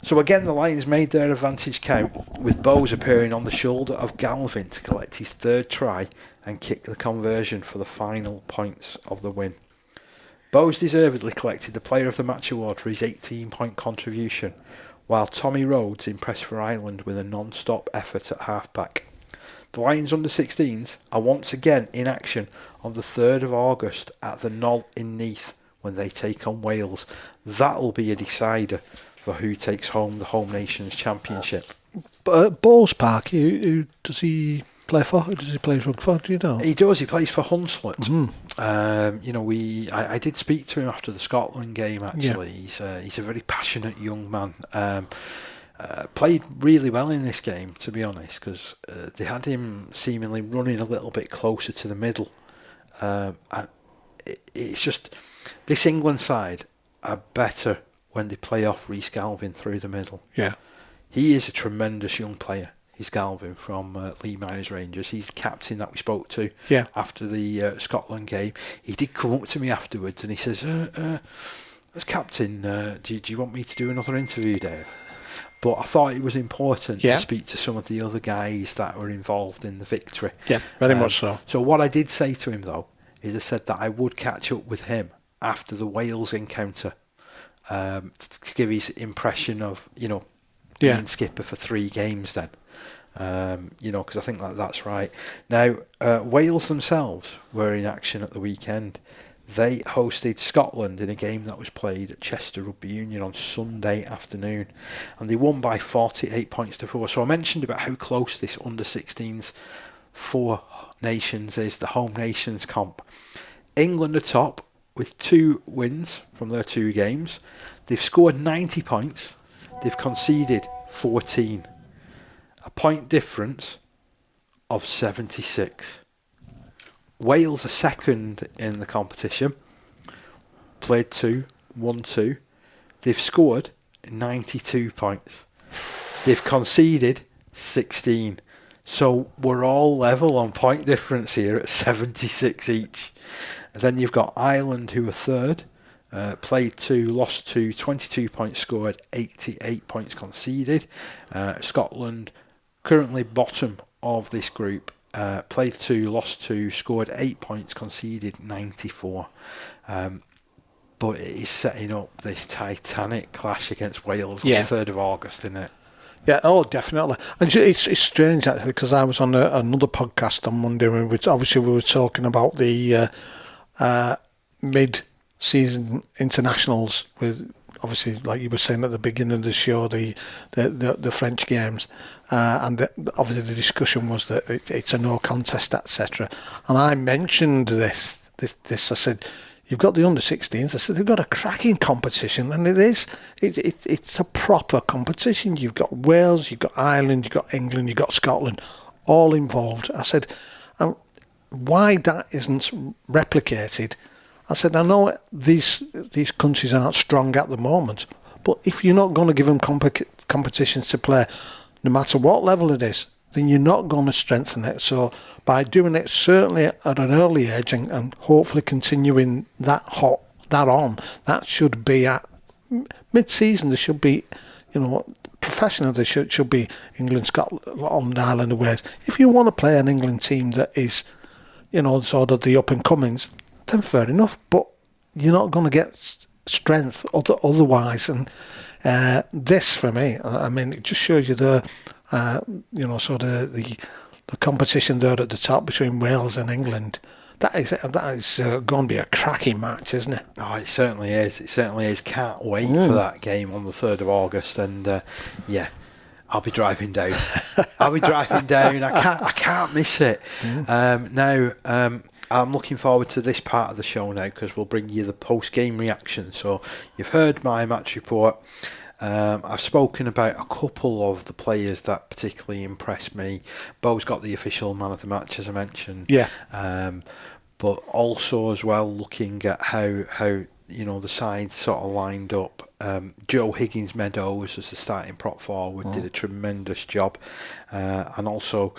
So again, the Lions made their advantage count, with Bowes appearing on the shoulder of Galvin to collect his 3rd try and kick the conversion for the final points of the win. Bowes deservedly collected the Player of the Match award for his 18-point contribution, while Tommy Rhodes impressed for Ireland with a non-stop effort at halfback. The Lions under-16s are once again in action on the 3rd of August at the Knoll in Neath when they take on Wales. That'll be a decider for who takes home the Home Nations Championship. Bowes Park, who does he play for? Who does he play for? Do you know? He does. He plays for Hunslet. Mm-hmm. I did speak to him after the Scotland game. Actually, he's a very passionate young man. Played really well in this game, to be honest, because they had him seemingly running a little bit closer to the middle. And it's just this England side are better when they play off Rhys Galvin through the middle. Yeah, he is a tremendous young player. He's Galvin from England Rangers. He's the captain that we spoke to after the Scotland game. He did come up to me afterwards and he says, as captain, do you want me to do another interview, Dave? But I thought it was important to speak to some of the other guys that were involved in the victory. Yeah, very much so. So what I did say to him, though, is I said that I would catch up with him after the Wales encounter to give his impression of, being skipper for 3 games then. Because I think that's right. Now, Wales themselves were in action at the weekend. They hosted Scotland in a game that was played at Chester Rugby Union on Sunday afternoon, and they won by 48 points to 4. So I mentioned about how close this under-16s Four Nations is the home nations comp. England are top with 2 wins from their 2 games. They've scored 90 points. They've conceded 14. A point difference of 76. Wales are second in the competition. Played 2, won 2. They've scored 92 points. They've conceded 16. So we're all level on point difference here at 76 each. And then you've got Ireland, who are third. Played 2, lost 2, 22 points scored, 88 points conceded. Scotland, currently bottom of this group. Played 2, lost 2, scored 8 points, conceded 94. But it is setting up this titanic clash against Wales on the 3rd of August, isn't it? Yeah, oh, definitely. And it's strange, actually, because I was on another podcast on Monday, and we were talking about the mid-season internationals with, obviously, like you were saying at the beginning of the show, the French games, and obviously the discussion was that it's a no contest, etc. And I mentioned this. I said, you've got the under-16s. I said, they've got a cracking competition, and it's a proper competition. You've got Wales, you've got Ireland, you've got England, you've got Scotland, all involved. I said, why that isn't replicated? I said, I know these countries aren't strong at the moment, but if you're not going to give them competitions to play, no matter what level it is, then you're not going to strengthen it. So by doing it certainly at an early age and hopefully continuing that should be at mid-season. There should be, professional. There should be England, Scotland, Ireland, and Wales. If you want to play an England team that is, sort of the up and comings, then fair enough. But you're not going to get strength otherwise. And this, for me, I mean, it just shows you the competition there at the top between Wales and England. That is going to be a cracking match, isn't it? Oh, it certainly is. It certainly is. Can't wait for that game on the 3rd of August. And I'll be driving down. I can't miss it. I'm looking forward to this part of the show now, because we'll bring you the post-game reaction. So you've heard my match report. I've spoken about a couple of the players that particularly impressed me. Bo's got the official man of the match, as I mentioned. Yeah. But also as well looking at how the side sort of lined up. Joe Higgins-Meadows as the starting prop forward did a tremendous job, and also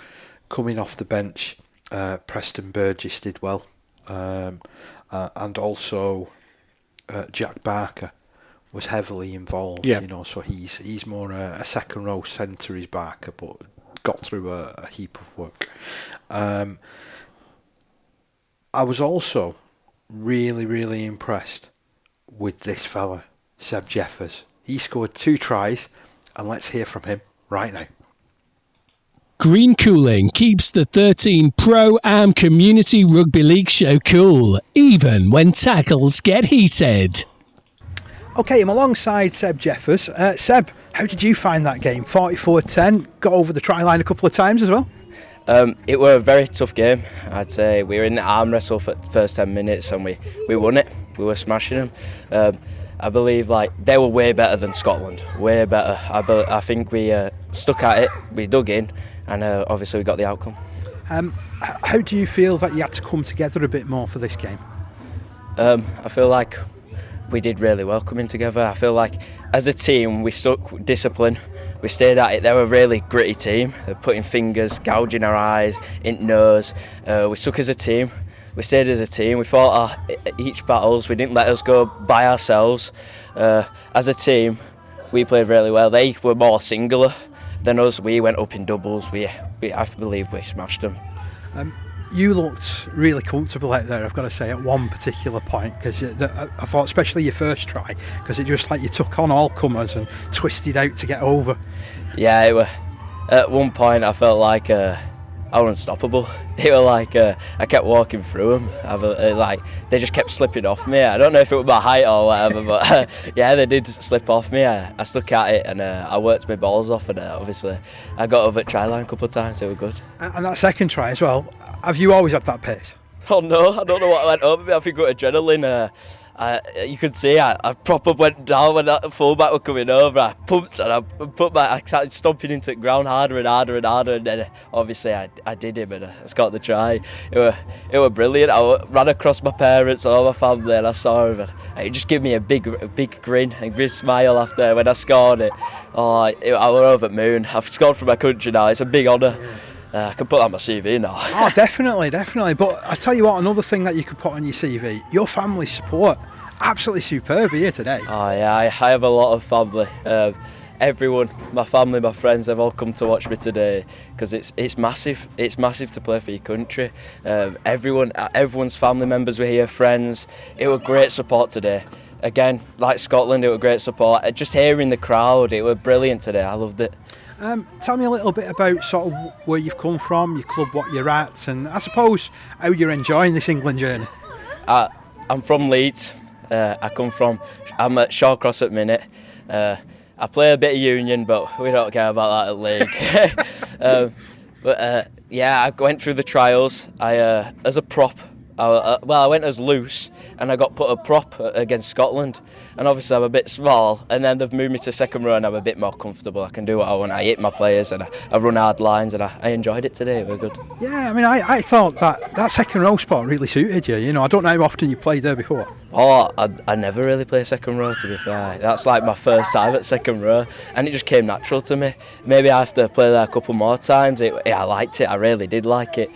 coming off the bench, Preston Burgess did well, and also Jack Barker was heavily involved. So he's more a second row centre, is Barker, but got through a heap of work. I was also really, really impressed with this fella, Seb Jeffers. He scored 2 tries, and let's hear from him right now. Green Cooling keeps the 13 Pro-Am Community Rugby League show cool, even when tackles get heated. Okay, I'm alongside Seb Jeffers. Seb, how did you find that game? 44-10, got over the try line a couple of times as well? It were a very tough game. I'd say we were in the arm wrestle for the first 10 minutes and we won it. We were smashing them. I believe they were way better than Scotland, way better. I think we stuck at it, we dug in, and obviously we got the outcome. How do you feel that you had to come together a bit more for this game? I feel like we did really well coming together. I feel like as a team we stuck discipline, we stayed at it. They were a really gritty team. They're putting fingers, gouging our eyes, in nose. We stuck as a team. We stayed as a team. We fought each battles. We didn't let us go by ourselves. As a team, we played really well. They were more singular than us. We went up in doubles. I believe we smashed them. You looked really comfortable out there, I've got to say, at one particular point, because I thought, especially your first try, because it just you took on all comers and twisted out to get over. Yeah, at one point I felt like I was unstoppable. It was like I kept walking through them. Like they just kept slipping off me. I don't know if it was my height or whatever, but yeah, they did slip off me. I stuck at it and I worked my balls off, and obviously I got over at try line a couple of times. It was good. And that second try as well. Have you always had that pace? Oh no, I don't know what went over me. I think it was adrenaline. You could see I proper went down when that fullback was coming over. I pumped and I started stomping into the ground harder and harder and harder, and then obviously I did him and I got the try. It was brilliant. I ran across my parents and all my family and I saw him, and it just gave me a big grin and big smile after when I scored it. I was over the moon. I've scored for my country now. It's a big honour. I can put that on my CV now. Oh, definitely. But I tell you what, another thing that you could put on your CV, your family support, absolutely superb here today. Oh yeah, I have a lot of family. Everyone, my family, my friends, they've all come to watch me today because it's massive. It's massive to play for your country. Everyone's family members were here, friends. It was great support today. Again, like Scotland, it was great support. Just hearing the crowd, it was brilliant today. I loved it. Tell me a little bit about sort of where you've come from, your club, what you're at, and I suppose how you're enjoying this England journey. I'm from Leeds. I'm at Shawcross at the minute. I play a bit of Union, but we don't care about that at league. Yeah, I went through the trials. As a prop. I went as loose and I got put a prop against Scotland, and obviously I'm a bit small, and then they've moved me to second row and I'm a bit more comfortable. I can do what I want. I hit my players and I run hard lines, and I enjoyed it today. It was good. Yeah, I mean, I thought that second row spot really suited you. You know, I don't know how often you played there before. Oh, I never really play second row, to be fair. That's like my first time at second row, and it just came natural to me. Maybe I have to play there a couple more times. I liked it. I really did like it.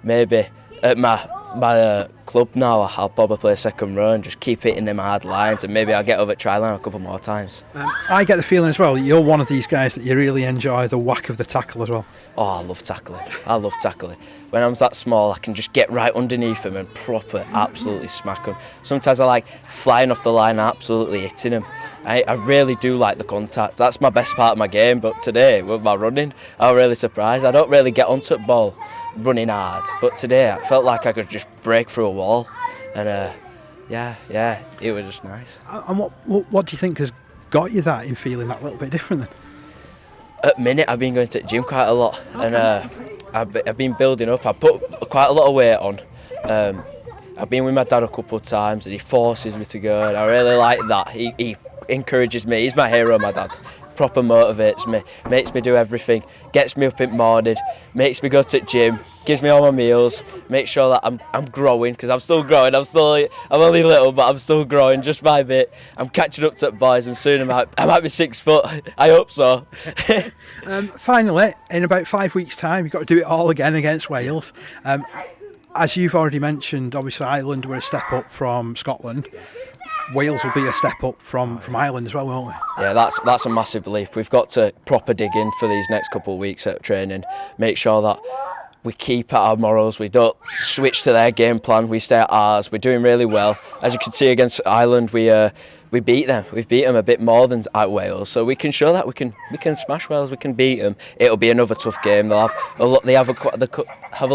Maybe at my club now, I'll probably play second row and just keep hitting them hard lines, and maybe I'll get over at try line a couple more times. I get the feeling as well, you're one of these guys that you really enjoy the whack of the tackle as well. Oh, I love tackling. When I'm that small, I can just get right underneath them and proper absolutely smack them. Sometimes I like flying off the line and absolutely hitting them. I really do like the contact. That's my best part of my game, but today with my running, I was really surprised. I don't really get onto the ball running hard, but today I felt like I could just break through a wall, and yeah, it was just nice. And what do you think has got you that in feeling that little bit different then? At the minute, I've been going to the gym quite a lot, and I've been building up. I put quite a lot of weight on. I've been with my dad a couple of times, and he forces me to go, and I really like that. He encourages me. He's my hero, my dad. Proper motivates me, makes me do everything, gets me up in the morning, makes me go to the gym, gives me all my meals, makes sure that I'm growing, because I'm still growing. I'm only little, but I'm still growing just by a bit. I'm catching up to the boys, and soon I might be 6 foot. I hope so. Finally, in about 5 weeks' time, you've got to do it all again against Wales. As you've already mentioned, obviously Ireland were a step up from Scotland. Wales will be a step up from Ireland as well, won't we? Yeah, that's a massive leap. We've got to proper dig in for these next couple of weeks at training, make sure that we keep at our morals, we don't switch to their game plan, we stay at ours. We're doing really well. As you can see against Ireland, we beat them. We've beat them a bit more than at Wales, so we can show that we can smash Wales. We can beat them. It'll be another tough game. They have a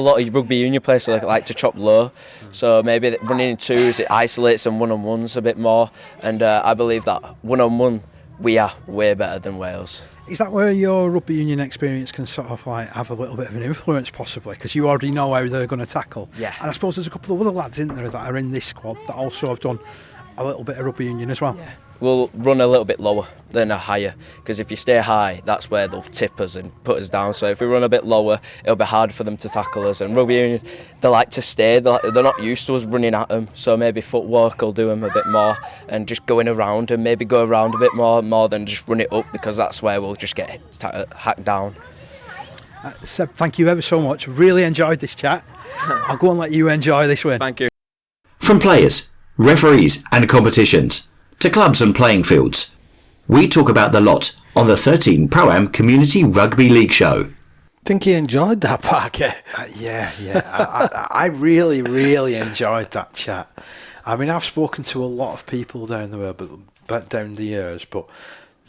lot of rugby union players, so they like to chop low. So maybe running in twos, it isolates them one-on-ones a bit more. And I believe that one-on-one, we are way better than Wales. Is that where your rugby union experience can sort of like have a little bit of an influence possibly, because you already know how they're going to tackle? Yeah. And I suppose there's a couple of other lads in there that are in this squad that also have done a little bit of rugby union as well. Yeah. We'll run a little bit lower than a higher, because if you stay high, that's where they'll tip us and put us down. So if we run a bit lower, it'll be hard for them to tackle us. And rugby union, they like to stay. They're not used to us running at them. So maybe footwork will do them a bit more, and just going around and maybe go around a bit more than just run it up, because that's where we'll just get hacked down. Seb, thank you ever so much. Really enjoyed this chat. I'll go and let you enjoy this win. Thank you. From players, referees and competitions to clubs and playing fields, we talk about the lot on the 13 Pro-Am Community Rugby League show. Think you enjoyed that, Parker? Yeah. I really, really enjoyed that chat. I mean, I've spoken to a lot of people down the world, but down the years, but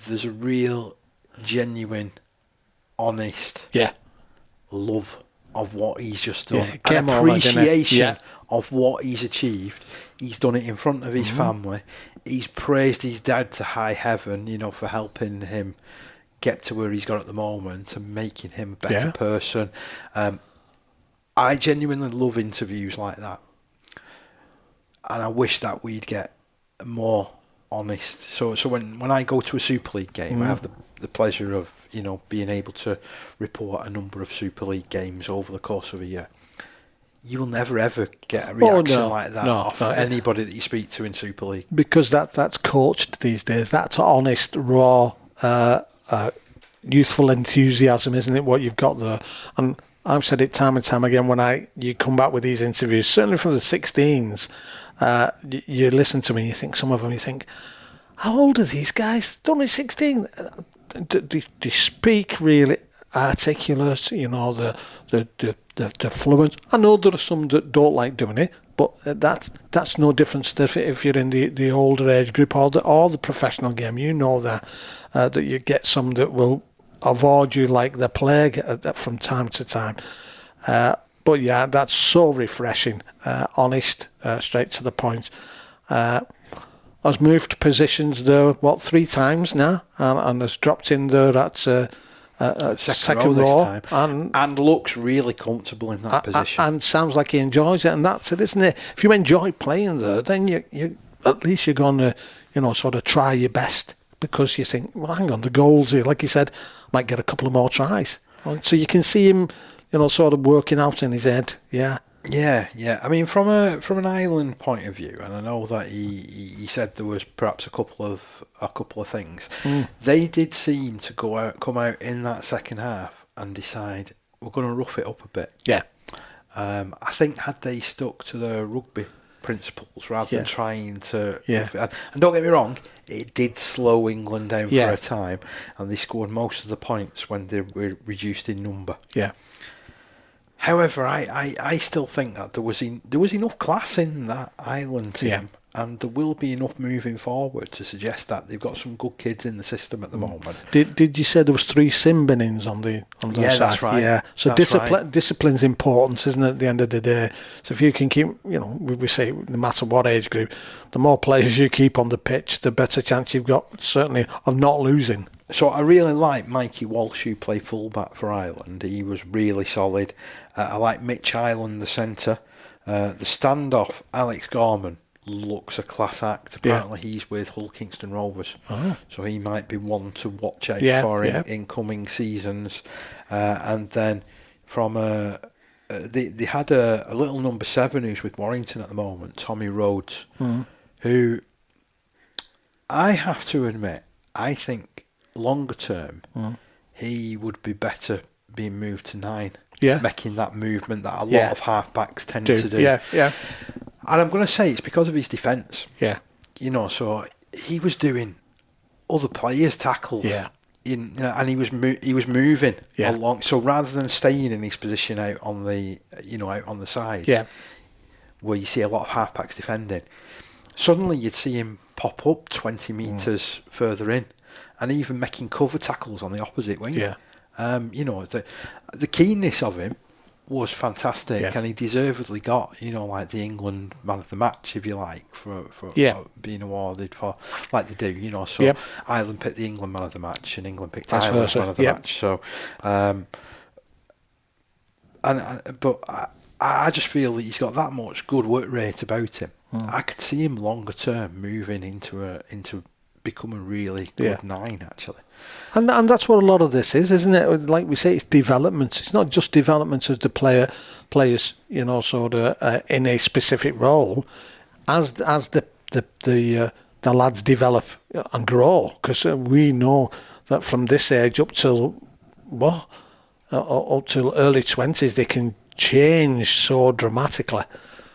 there's a real, genuine, honest, love of what he's just done, Yeah, an appreciation of what he's achieved. He's done it in front of his family. He's praised his dad to high heaven, for helping him get to where he's got at the moment and making him a better person. I genuinely love interviews like that, and I wish that we'd get more honest. So when I go to a Super League game, I have the pleasure of being able to report a number of Super League games over the course of a year. You will never ever get a reaction like that off anybody that you speak to in Super League, because that's coached these days. That's honest, raw, youthful enthusiasm, isn't it? What you've got there, and I've said it time and time again. When you come back with these interviews, certainly from the 16s, you listen to me and you think, some of them, you think, how old are these guys? They're only 16. They speak really articulate, the fluent. I know there are some that don't like doing it, but that's no difference if you're in the older age group or the professional game. That you get some that will avoid you like the plague from time to time. But yeah, that's so refreshing, honest, straight to the point. Has moved positions there, 3 times now, and has dropped in there at second row, and looks really comfortable in that position. And sounds like he enjoys it, and that's it, isn't it? If you enjoy playing there, then you at least you're going to, sort of try your best, because you think, well, hang on, the goals here, like you said, might get a couple of more tries. So you can see him, sort of working out in his head. Yeah. I mean, from an Ireland point of view, and I know that he said there was perhaps a couple of things. They did seem to come out in that second half and decide we're going to rough it up a bit. Yeah. I think had they stuck to the rugby principles rather than trying to, and don't get me wrong, it did slow England down for a time, and they scored most of the points when they were reduced in number. Yeah. However, I still think that there was enough class in that Ireland team, and there will be enough moving forward to suggest that they've got some good kids in the system at the moment. Did you say there was 3 sin binnings on the side? That's right. Yeah, so discipline's important, isn't it, at the end of the day? So if you can keep, we say no matter what age group, the more players you keep on the pitch, the better chance you've got, certainly, of not losing. So I really like Mikey Walsh, who played fullback for Ireland. He was really solid. I like Mitch Ireland, the centre. The standoff, Alex Gorman, looks a class act. Apparently he's with Hull Kingston Rovers. So he might be one to watch out for in coming seasons. And then from they had a little number 7 who's with Warrington at the moment, Tommy Rhodes, who I have to admit, I think longer term, he would be better being moved to 9. Making that movement that a lot of halfbacks tend to do. And I'm going to say it's because of his defence. So he was doing other players' tackles. And he was moving along. So rather than staying in his position out on the side, where you see a lot of halfbacks defending, suddenly you'd see him pop up 20 metres further in, and even making cover tackles on the opposite wing. The keenness of him was fantastic, and he deservedly got, like the England man of the match, if you like, for being awarded for, like they do, So Ireland picked the England man of the match, and England picked Ireland man of the match. So, but I just feel that he's got that much good work rate about him. I could see him longer term moving into become a really good 9, actually. And that's what a lot of this is, isn't it? Like we say, it's development. It's not just development of the players, sort of in a specific role, as the lads develop and grow. Because we know that from this age up till early 20s, they can change so dramatically.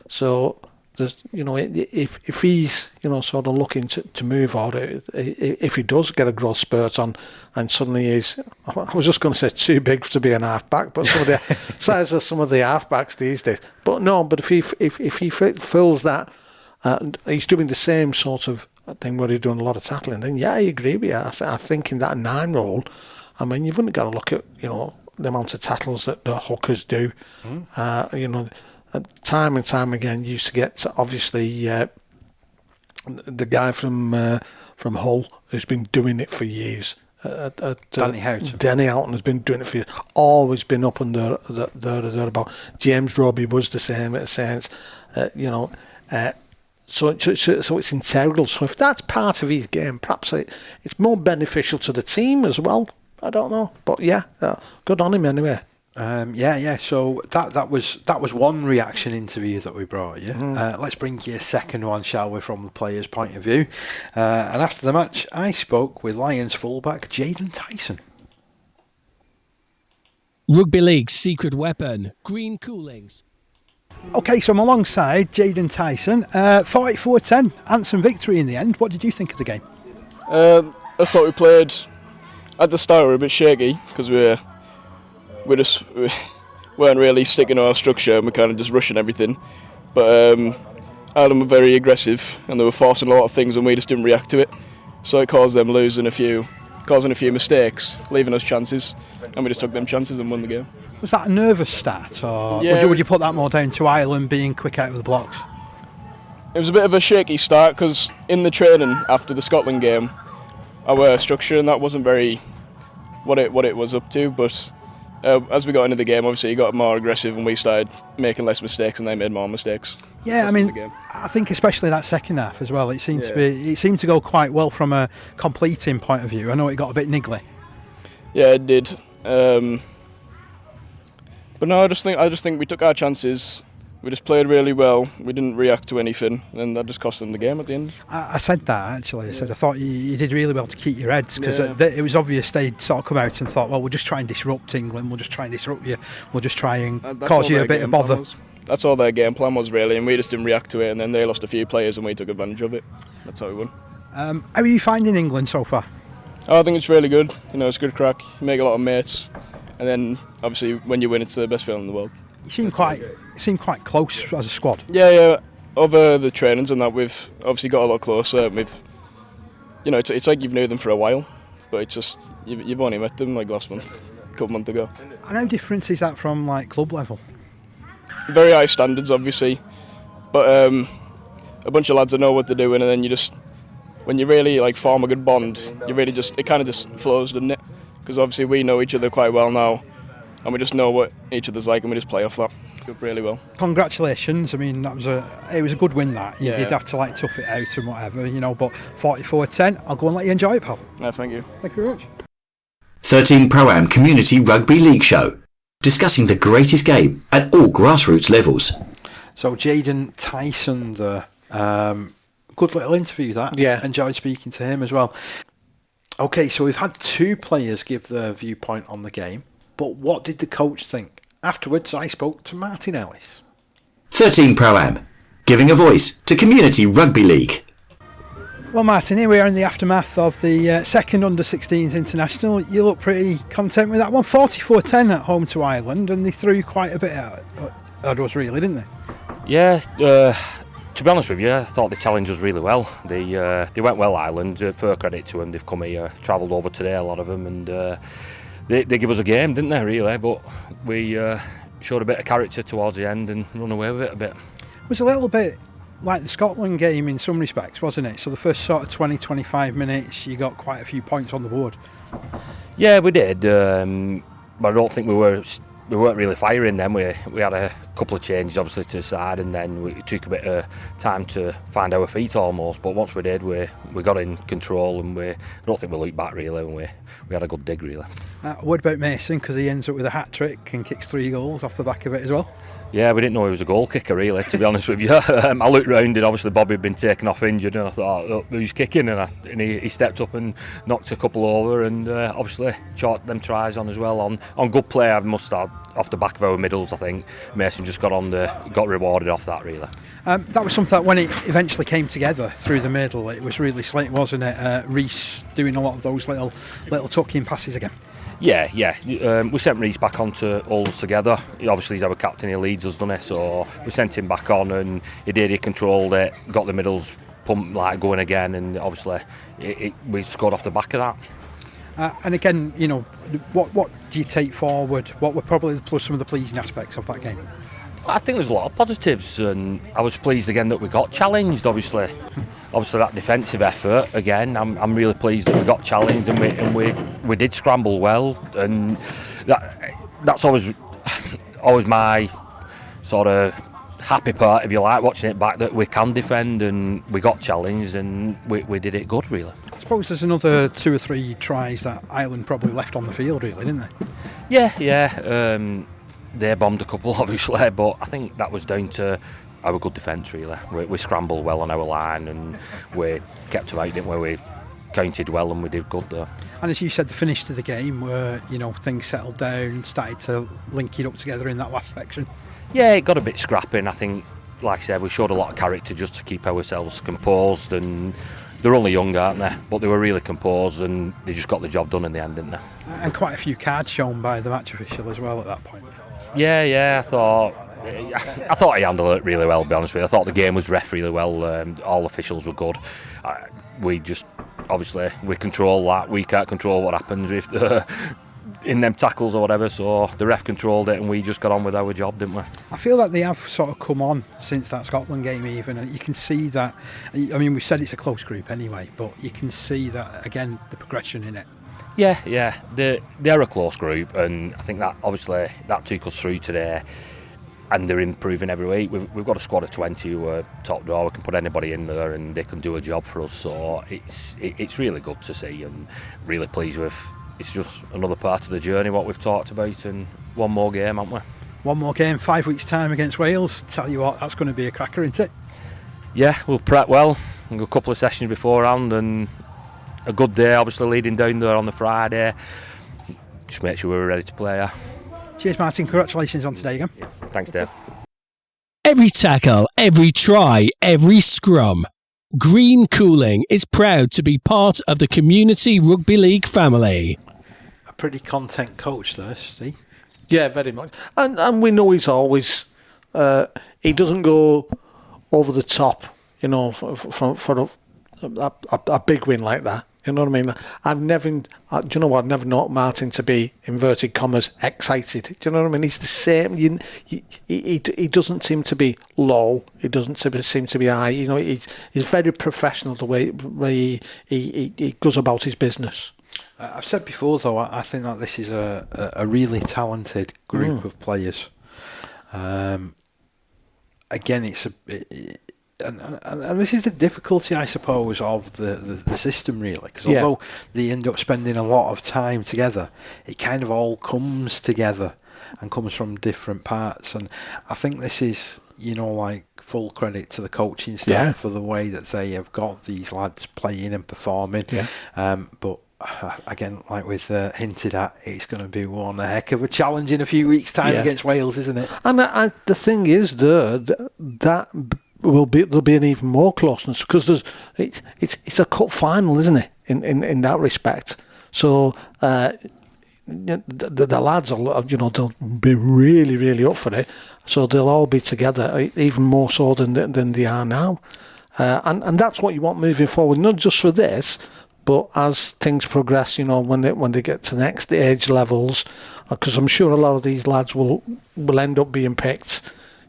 So there's, if he's, sort of looking to move out, if he does get a growth spurt on, and suddenly he's, I was just going to say too big to be an half-back, but some of the size of some of the half-backs these days. But no, but if he fills that, and he's doing the same sort of thing where he's doing a lot of tackling, then I agree with you. I think in that 9 role, I mean, you've only got to look at, the amount of tackles that the hookers do. You know, time and time again, you used to get obviously the guy from Hull who's been doing it for years. Danny Houghton has been doing it for years. Always been up under there about. James Robbie was the same at Saints. You know, so it's integral. So if that's part of his game, perhaps it's more beneficial to the team as well. I don't know, but yeah, good on him anyway. So that was one reaction interview that we brought you. Let's bring you a second one, shall we, from the players' point of view. And after the match, I spoke with Lions fullback Jayden Tyson. Rugby League's secret weapon, green coolings. Okay, so I'm alongside Jayden Tyson. 44-10, handsome victory in the end. What did you think of the game? I thought we played, at the start we were a bit shaky because we weren't really sticking to our structure and we're kind of just rushing everything. But Ireland were very aggressive and they were forcing a lot of things and we just didn't react to it. So it caused them causing a few mistakes, leaving us chances, and we just took them chances and won the game. Was that a nervous start, or would you put that more down to Ireland being quick out of the blocks? It was a bit of a shaky start because in the training after the Scotland game, our structure and that wasn't very what it was up to. But as we got into the game, obviously it got more aggressive and we started making less mistakes and they made more mistakes. Yeah, I mean, I think especially that second half as well. It seemed to go quite well from a completing point of view. I know it got a bit niggly. Yeah, it did. But no, I just think we took our chances. We just played really well. We didn't react to anything, and that just cost them the game at the end. I said that actually. I said I thought you did really well to keep your heads because it was obvious they'd sort of come out and thought, well, we'll just try and disrupt England. We'll just try and disrupt you. We'll just try and cause you a bit of bother. That's all their game plan was really, and we just didn't react to it. And then they lost a few players, and we took advantage of it. That's how we won. How are you finding England so far? I think it's really good. You know, it's good crack. You make a lot of mates. And then, obviously, when you win, it's the best feeling in the world. You seem quite close as a squad. Yeah. Over the trainings and that, we've obviously got a lot closer. It's like you've known them for a while, but it's just you've only met them like last month, a couple months ago. And how different is that from like club level? Very high standards, obviously, but a bunch of lads that know what they're doing, and then when you really like form a good bond, it kind of just flows, doesn't it? Because obviously we know each other quite well now, and we just know what each other's like, and we just play off that really well. Congratulations! I mean, it was a good win. That you did have to like tough it out and whatever, you know. But 44-10, I'll go and let you enjoy it, pal. Thank you. Thank you very much. 13 Pro-Am Community Rugby League Show, discussing the greatest game at all grassroots levels. So Jayden Tyson, good little interview that. Yeah. Enjoyed speaking to him as well. Okay, so we've had two players give their viewpoint on the game, but what did the coach think? Afterwards, I spoke to Martyn Ellis. 13 Pro-Am, giving a voice to Community Rugby League. Well, Martyn, here we are in the aftermath of the second under-16s international. You look pretty content with that one. 44-10 at home to Ireland, and they threw quite a bit at us, really, didn't they? Yeah. To be honest with you, I thought they challenged us really well. They went well, Ireland. Fair credit to them. They've come here, travelled over today, a lot of them, and they give us a game, didn't they? Really, but we showed a bit of character towards the end and run away with it a bit. It was a little bit like the Scotland game in some respects, wasn't it? So the first sort of 20-25 minutes, you got quite a few points on the board. Yeah, we did, but I don't think we weren't really firing then. We had a couple of changes obviously to the side, and then we took a bit of time to find our feet almost, but once we did, we got in control, and I don't think we looked back really, and we had a good dig really. A word about Mason, because he ends up with a hat-trick and kicks 3 goals off the back of it as well. Yeah, we didn't know he was a goal kicker really, to be honest with you. I looked round and obviously Bobby had been taken off injured, and I thought, oh, who's kicking? And he stepped up and knocked a couple over, and obviously chalked them tries on as well. On good play, I must add, off the back of our middles, I think Mason just got rewarded off that really. That was something that when it eventually came together through the middle, it was really slick, wasn't it? Reece doing a lot of those little tuck-in passes again. Yeah. We sent Reece back on to hold us together. Obviously, he's our captain, he leads us, doesn't he? So we sent him back on, and he controlled it, got the middles pumped, like going again, and obviously we scored off the back of that. And again, what do you take forward? What were probably some of the pleasing aspects of that game? I think there's a lot of positives, and I was pleased again that we got challenged. Obviously that defensive effort again. I'm really pleased that we got challenged, and we did scramble well, and that's always my sort of happy part, if you like, watching it back, that we can defend, and we got challenged, and we did it good, really. I suppose there's another 2 or 3 tries that Ireland probably left on the field, really, didn't they? Yeah. They bombed a couple, obviously, but I think that was down to our good defence, really. We scrambled well on our line, and we kept them out, didn't we? We counted well, and we did good there. And as you said, the finish to the game where, things settled down, started to link it up together in that last section. Yeah, it got a bit scrappy, I think, like I said, we showed a lot of character just to keep ourselves composed, and they're only young, aren't they? But they were really composed, and they just got the job done in the end, didn't they? And quite a few cards shown by the match official as well at that point. Yeah, I thought he handled it really well, to be honest with you. I thought the game was ref really well, all officials were good. We just, obviously, we control that. We can't control what happens if in them tackles or whatever, so the ref controlled it, and we just got on with our job, didn't we? I feel like they have sort of come on since that Scotland game even, and you can see that. I mean, we've said it's a close group anyway, but you can see that, again, the progression in it. Yeah, they're a close group, and I think that obviously that took us through today, and they're improving every week. We've got a squad of 20 who are top draw. We can put anybody in there, and they can do a job for us. So it's really good to see, and really pleased with. It's just another part of the journey what we've talked about, and one more game, haven't we? One more game, 5 weeks' time against Wales. Tell you what, that's going to be a cracker, isn't it? Yeah, we'll prep well. We've got a couple of sessions beforehand, and a good day, obviously, leading down there on the Friday. Just make sure we're ready to play. Yeah. Cheers, Martin. Congratulations on today again. Yeah. Thanks, Dave. Every tackle, every try, every scrum. Green Cooling is proud to be part of the Community Rugby League family. A pretty content coach there, Steve. Yeah, very much. And we know he's always... he doesn't go over the top, for a big win like that. You know what I mean? I've never, do you know what? I've never known Martin to be, inverted commas, excited. Do you know what I mean? He's the same. He doesn't seem to be low. He doesn't seem to be high. He's very professional the way he goes about his business. I've said before, though, I think that this is a really talented group of players. Again, it's and this is the difficulty, I suppose, of the system, really, because although they end up spending a lot of time together, it kind of all comes together and comes from different parts. And I think this is, like, full credit to the coaching staff for the way that they have got these lads playing and performing. But again, like we've hinted at, it's going to be one heck of a challenge in a few weeks' time against Wales, isn't it? And the thing is, that there'll be an even more closeness, because it's a cup final, isn't it? In that respect, so the lads will, they'll be really, really up for it. So they'll all be together, even more so than they are now, and that's what you want moving forward, not just for this, but as things progress, when they get to next age levels, because I'm sure a lot of these lads will end up being picked.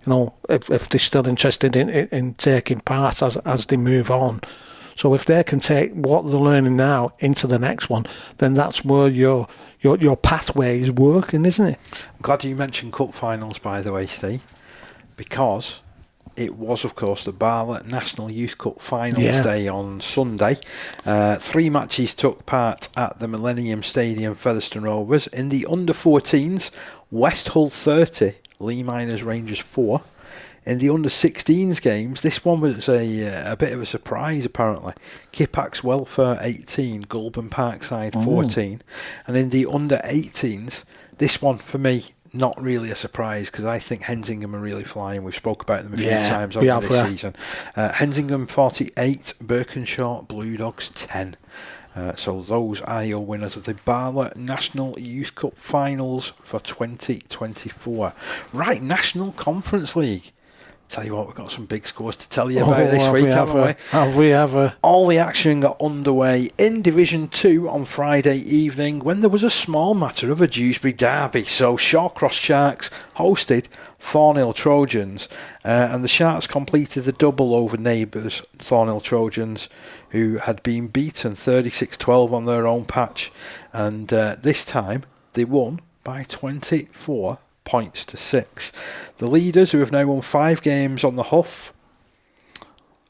If they're still interested in taking part as they move on. So if they can take what they're learning now into the next one, then that's where your pathway is working, isn't it? I'm glad you mentioned cup finals, by the way, Steve, because it was, of course, the Barlett National Youth Cup Finals day on Sunday. 3 matches took part at the Millennium Stadium, Featherstone Rovers. In the under-14s, West Hull 30, Lee Miners Rangers 4. In the under-16s games, this one was a bit of a surprise, apparently. Kippax Welfare 18, Goulburn Parkside 14. And in the under-18s, this one, for me, not really a surprise, because I think Hensingham are really flying. We've spoke about them a few times over this season. Hensingham 48, Birkenshaw Blue Dogs 10. So those are your winners of the Barlett National Youth Cup Finals for 2024. Right, National Conference League. Tell you what, we've got some big scores to tell you about this week, haven't we? Have we ever? All the action got underway in Division 2 on Friday evening when there was a small matter of a Dewsbury derby. So Cross Sharks hosted Thornhill Trojans, and the Sharks completed the double over neighbours Thornhill Trojans, who had been beaten 36-12 on their own patch, and this time they won by 24 points to 6. The leaders, who have now won 5 games on the hoof,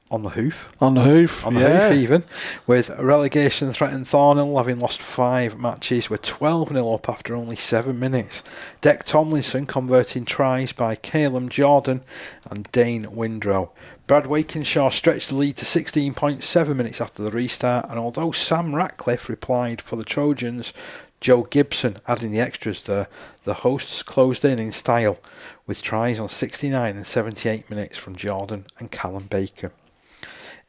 even, with relegation threatened Thornhill having lost 5 matches, were 12-0 up after only 7 minutes. Dec Tomlinson converting tries by Calum Jordan and Dane Windrow. Brad Wakenshaw stretched the lead to 16 points 7 minutes after the restart, and although Sam Ratcliffe replied for the Trojans, Joe Gibson adding the extras there, the hosts closed in style with tries on 69 and 78 minutes from Jordan and Callum Baker.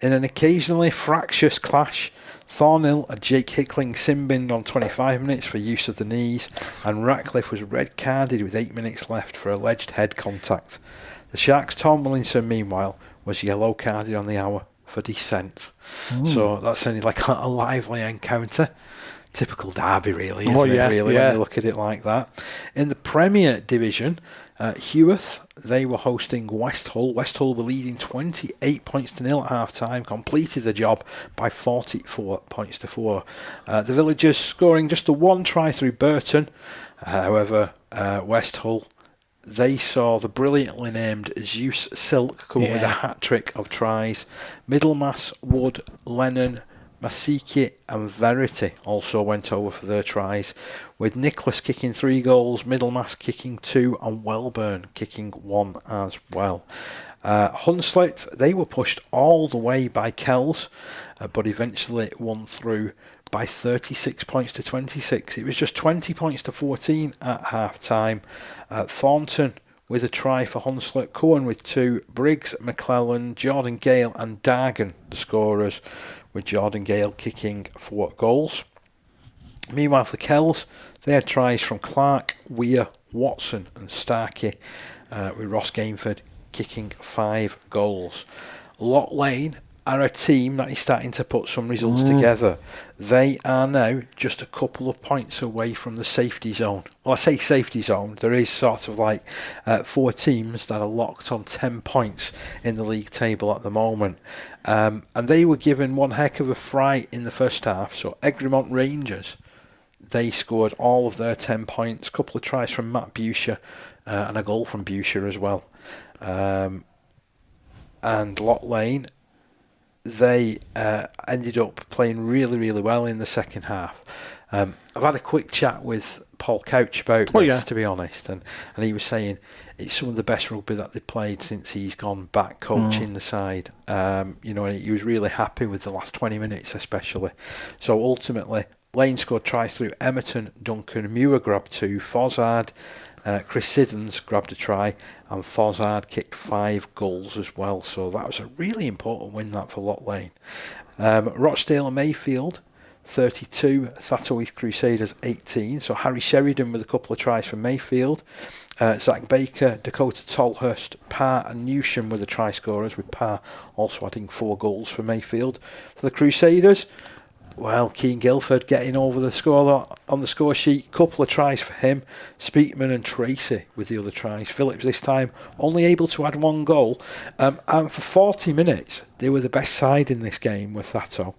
In an occasionally fractious clash, Thornhill had Jake Hickling sin-binned on 25 minutes for use of the knees, and Ratcliffe was red-carded with 8 minutes left for alleged head contact. The Sharks' Tom Williamson, meanwhile, was yellow-carded on the hour for dissent. So that sounded like a lively encounter. Typical derby, really, isn't it, when you look at it like that. In the Premier Division, Heworth, they were hosting West Hull. West Hull were leading 28 points to 0 at half-time, completed the job by 44 points to 4. The Villagers scoring just the 1 try through Burton. However, West Hull, they saw the brilliantly named Zeus Silk come up with a hat-trick of tries. Middlemass, Wood, Lennon, Masiki and Verity also went over for their tries, with Nicholas kicking 3 goals, Middlemass kicking 2 and Welburn kicking 1 as well. Hunslet, they were pushed all the way by Kells, but eventually won through by 36 points to 26. It was just 20 points to 14 at half-time. Thornton with a try for Hunslet, Cohen with 2, Briggs, McClellan, Jordan Gale and Dargan the scorers, with Jordan Gale kicking 4 goals. Meanwhile for Kells, they had tries from Clark, Weir, Watson and Starkey, with Ross Gainford kicking 5 goals. Lock Lane are a team that is starting to put some results together. They are now just a couple of points away from the safety zone. Well, I say safety zone, there is sort of like 4 teams that are locked on 10 points in the league table at the moment. And they were given one heck of a fright in the first half. So Egremont Rangers, they scored all of their 10 points, a couple of tries from Matt Boucher and a goal from Boucher as well. And Lock Lane, they ended up playing really, really well in the second half. I've had a quick chat with Paul Couch about this, to be honest, and he was saying it's some of the best rugby that they've played since he's gone back coaching the side. And he was really happy with the last 20 minutes especially. So ultimately, Lane scored tries through Emerton, Duncan, Muir grabbed 2, Fozzard, Chris Siddons grabbed a try, and Fozzard kicked 5 goals as well. So that was a really important win, that, for Lock Lane. Rochdale and Mayfield, 32, Thatterweath Crusaders 18. So Harry Sheridan with a couple of tries for Mayfield. Zach Baker, Dakota Tolhurst, Parr and Newsham were the try scorers, with Parr also adding 4 goals for Mayfield. For the Crusaders, well, Keane Guilford getting over the score on the score sheet. Couple of tries for him. Speakman and Tracy with the other tries. Phillips this time only able to add 1 goal. And for 40 minutes, they were the best side in this game with Thatto.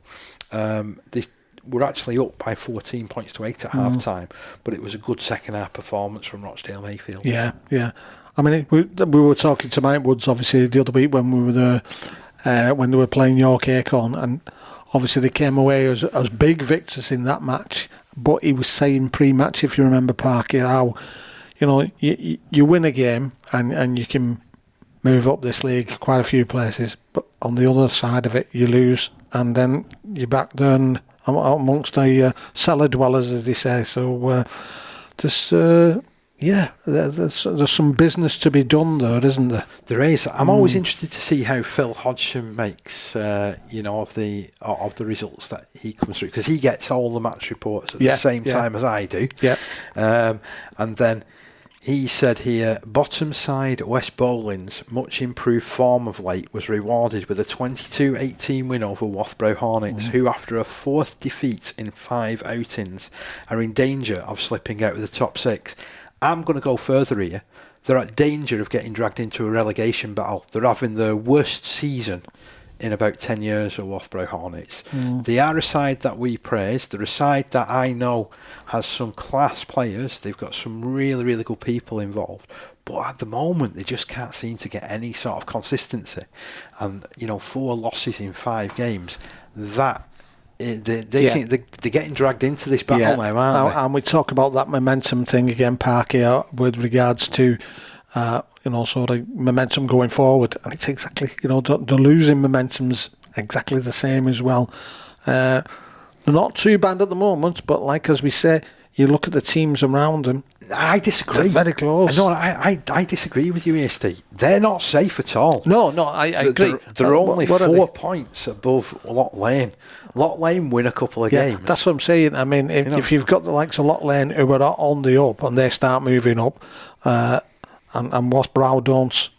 They were actually up by 14 points to 8 at half-time, but it was a good second-half performance from Rochdale Mayfield. Yeah. I mean, we were talking to Mike Woods, obviously, the other week when we were there, when they were playing York Acorn, and obviously they came away as big victors in that match. But he was saying pre-match, if you remember, Parky, how you win a game and you can move up this league quite a few places, but on the other side of it, you lose, and then you're back there amongst the cellar dwellers, as they say. So there's some business to be done there, isn't there? There is. I'm always interested to see how Phil Hodgson makes, of the results that he comes through, because he gets all the match reports at the same time as I do. Yeah. And then He said here, bottom side West Bowling's much improved form of late was rewarded with a 22-18 win over Wathbrow Hornets, who after a 4th defeat in 5 outings are in danger of slipping out of the top 6. I'm going to go further here. They're at danger of getting dragged into a relegation battle. They're having their worst season in about 10 years of Wathbrow Hornets. They are a side that we praise. They're a side that I know has some class players. They've got some really, really good people involved. But at the moment, they just can't seem to get any sort of consistency. And, 4 losses in 5 games, they're getting dragged into this battle now, aren't they? And we talk about that momentum thing again, Parky, with regards to sort of momentum going forward, and it's exactly, the losing momentum's exactly the same as well. They're not too bad at the moment, but like as we say, you look at the teams around them. I disagree. They're very close. No, I disagree with you here, Steve. They're not safe at all. No, I agree. They're only 4 points above Lock Lane. Lock Lane win a couple of games. That's what I'm saying. I mean, if you've got the likes of Lock Lane who are on the up and they start moving up, and Wathbrow don't,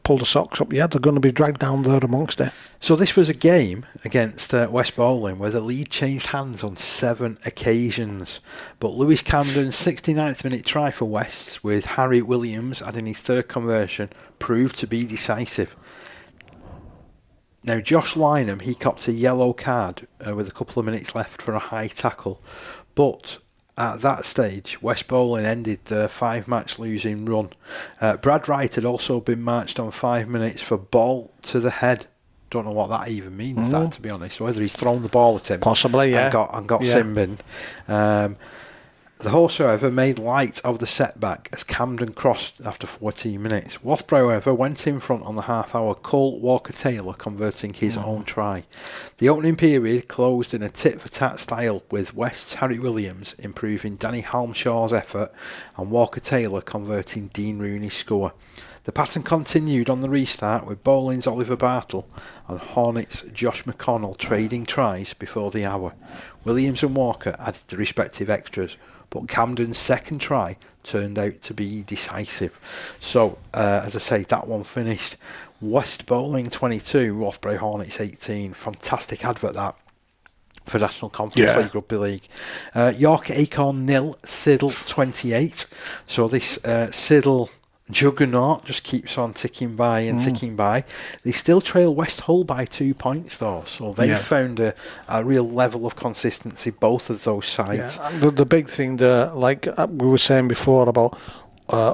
pull the socks up, they're going to be dragged down there amongst it. So this was a game against West Bowling where the lead changed hands on 7 occasions. But Lewis Camden's 69th minute try for Wests, with Harry Williams adding his 3rd conversion, proved to be decisive. Now Josh Lynham, he copped a yellow card with a couple of minutes left for a high tackle. But at that stage, West Bowling ended their 5-match losing run. Brad Wright had also been marched on 5 minutes for ball to the head. Don't know what that even means, that, to be honest. Whether he's thrown the ball at him. Possibly, yeah. And got sin-binned. The horse, however, made light of the setback as Camden crossed after 14 minutes. Wathbrow, however, went in front on the half-hour, Cole Walker-Taylor converting his own try. The opening period closed in a tit-for-tat style, with West's Harry Williams improving Danny Halmshaw's effort and Walker-Taylor converting Dean Rooney's score. The pattern continued on the restart, with Bowling's Oliver Bartle and Hornets' Josh McConnell trading tries before the hour. Williams and Walker added the respective extras, but Camden's second try turned out to be decisive. So, as I say, that one finished West Bowling 22, Wathbrow Hornets 18. Fantastic advert, that, for National Conference League Rugby League. York Acorn 0, Siddle 28. So this Siddle juggernaut just keeps on ticking by and ticking by. They still trail West Hull by 2 points though, so they've found a real level of consistency, both of those sides. The big thing there, like we were saying before about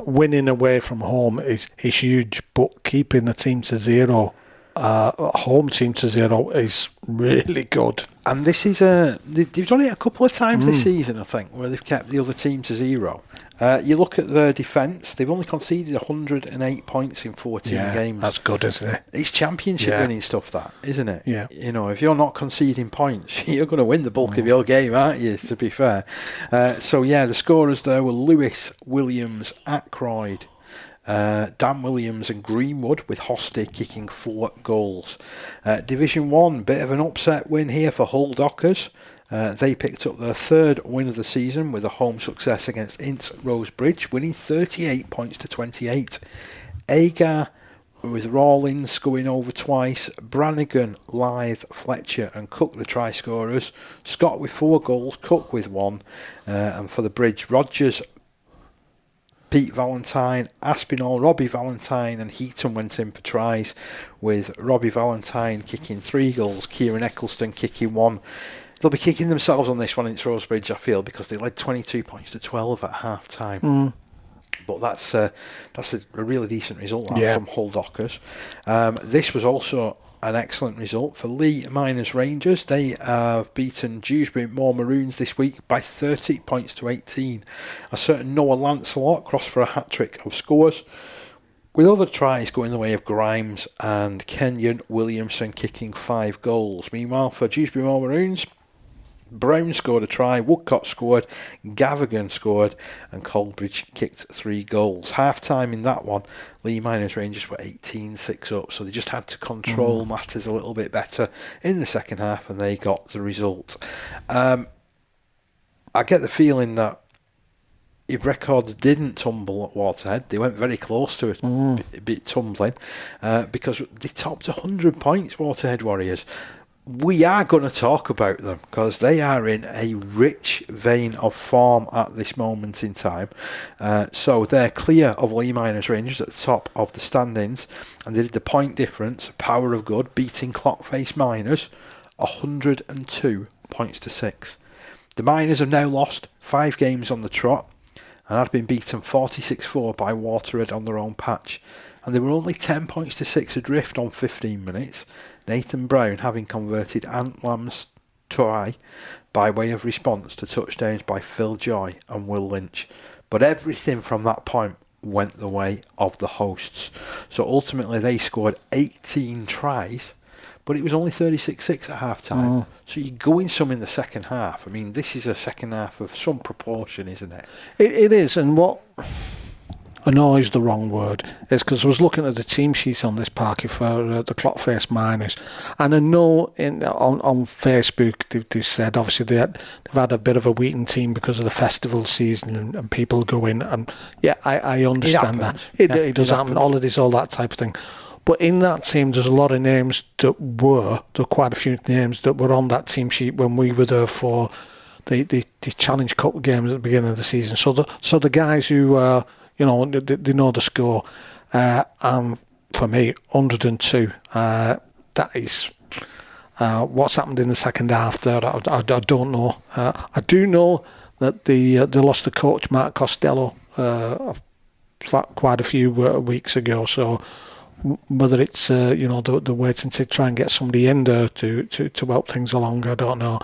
winning away from home is huge, but keeping a team to 0, home team to 0 is really good. And this is they've done it a couple of times this season, I think, where they've kept the other team to 0. You look at their defence, they've only conceded 108 points in 14 games. That's good, isn't it? It's championship winning stuff, that, isn't it? Yeah. If you're not conceding points, you're going to win the bulk of your game, aren't you, to be fair? The scorers there were Lewis, Williams, Ackroyd, Dan Williams and Greenwood, with Hosty kicking 4 goals. Division 1, bit of an upset win here for Hull Dockers. They picked up their 3rd win of the season with a home success against Ince Rosebridge, winning 38 points to 28. Agar with Rawlins scoring over twice, Brannigan, Lythe, Fletcher and Cook the try scorers. Scott with 4 goals, Cook with 1. And for the Bridge, Rogers, Pete Valentine, Aspinall, Robbie Valentine and Heaton went in for tries, with Robbie Valentine kicking 3 goals, Kieran Eccleston kicking 1. They'll be kicking themselves on this one in Rosebridge, I feel, because they led 22 points to 12 at half time. But that's a really decent result from Hull Dockers. This was also an excellent result for Lee Miners Rangers. They have beaten Dewsbury Moor Maroons this week by 30 points to 18. A certain Noah Lancelot crossed for a hat-trick of scores, with other tries going the way of Grimes and Kenyon Williamson kicking 5 goals. Meanwhile, for Dewsbury Moor Maroons, Brown scored a try, Woodcott scored, Gavigan scored and Coldbridge kicked 3 goals. Half time in that one, Lee Miners Rangers were 18-6 up, so they just had to control matters a little bit better in the second half and they got the result. I get the feeling that if records didn't tumble at Waterhead, they went very close to it, a bit tumbling, because they topped 100 points, Waterhead Warriors. We are going to talk about them because they are in a rich vein of form at this moment in time. So they're clear of Lee Miners Rangers at the top of the standings, and they did the point difference, power of good, beating Clockface Miners 102 points to 6. The Miners have now lost 5 games on the trot and had been beaten 46-4 by Waterhead on their own patch, and they were only 10 points to 6 adrift on 15 minutes. Nathan Brown having converted Ant Lamb's try by way of response to touchdowns by Phil Joy and Will Lynch. But everything from that point went the way of the hosts. So ultimately they scored 18 tries, but it was only 36-6 at half time. So you're going some in the second half. I mean, this is a second half of some proportion, isn't it? It is, and what annoys the wrong word is because I was looking at the team sheets on this parky for the Clockface Miners, and I know on Facebook they've said obviously they've had a bit of a weakened team because of the festival season and people going, and yeah, I understand that. It does happen, holidays, all that type of thing. But in that team, there's a lot of names there are quite a few names that were on that team sheet when we were there for the Challenge Cup games at the beginning of the season. So the guys who they know the score. For me, 102. That is what's happened in the second half there. I don't know. I do know that they lost the coach Mark Costello quite a few weeks ago. So whether it's they're waiting to try and get somebody in there to help things along, I don't know.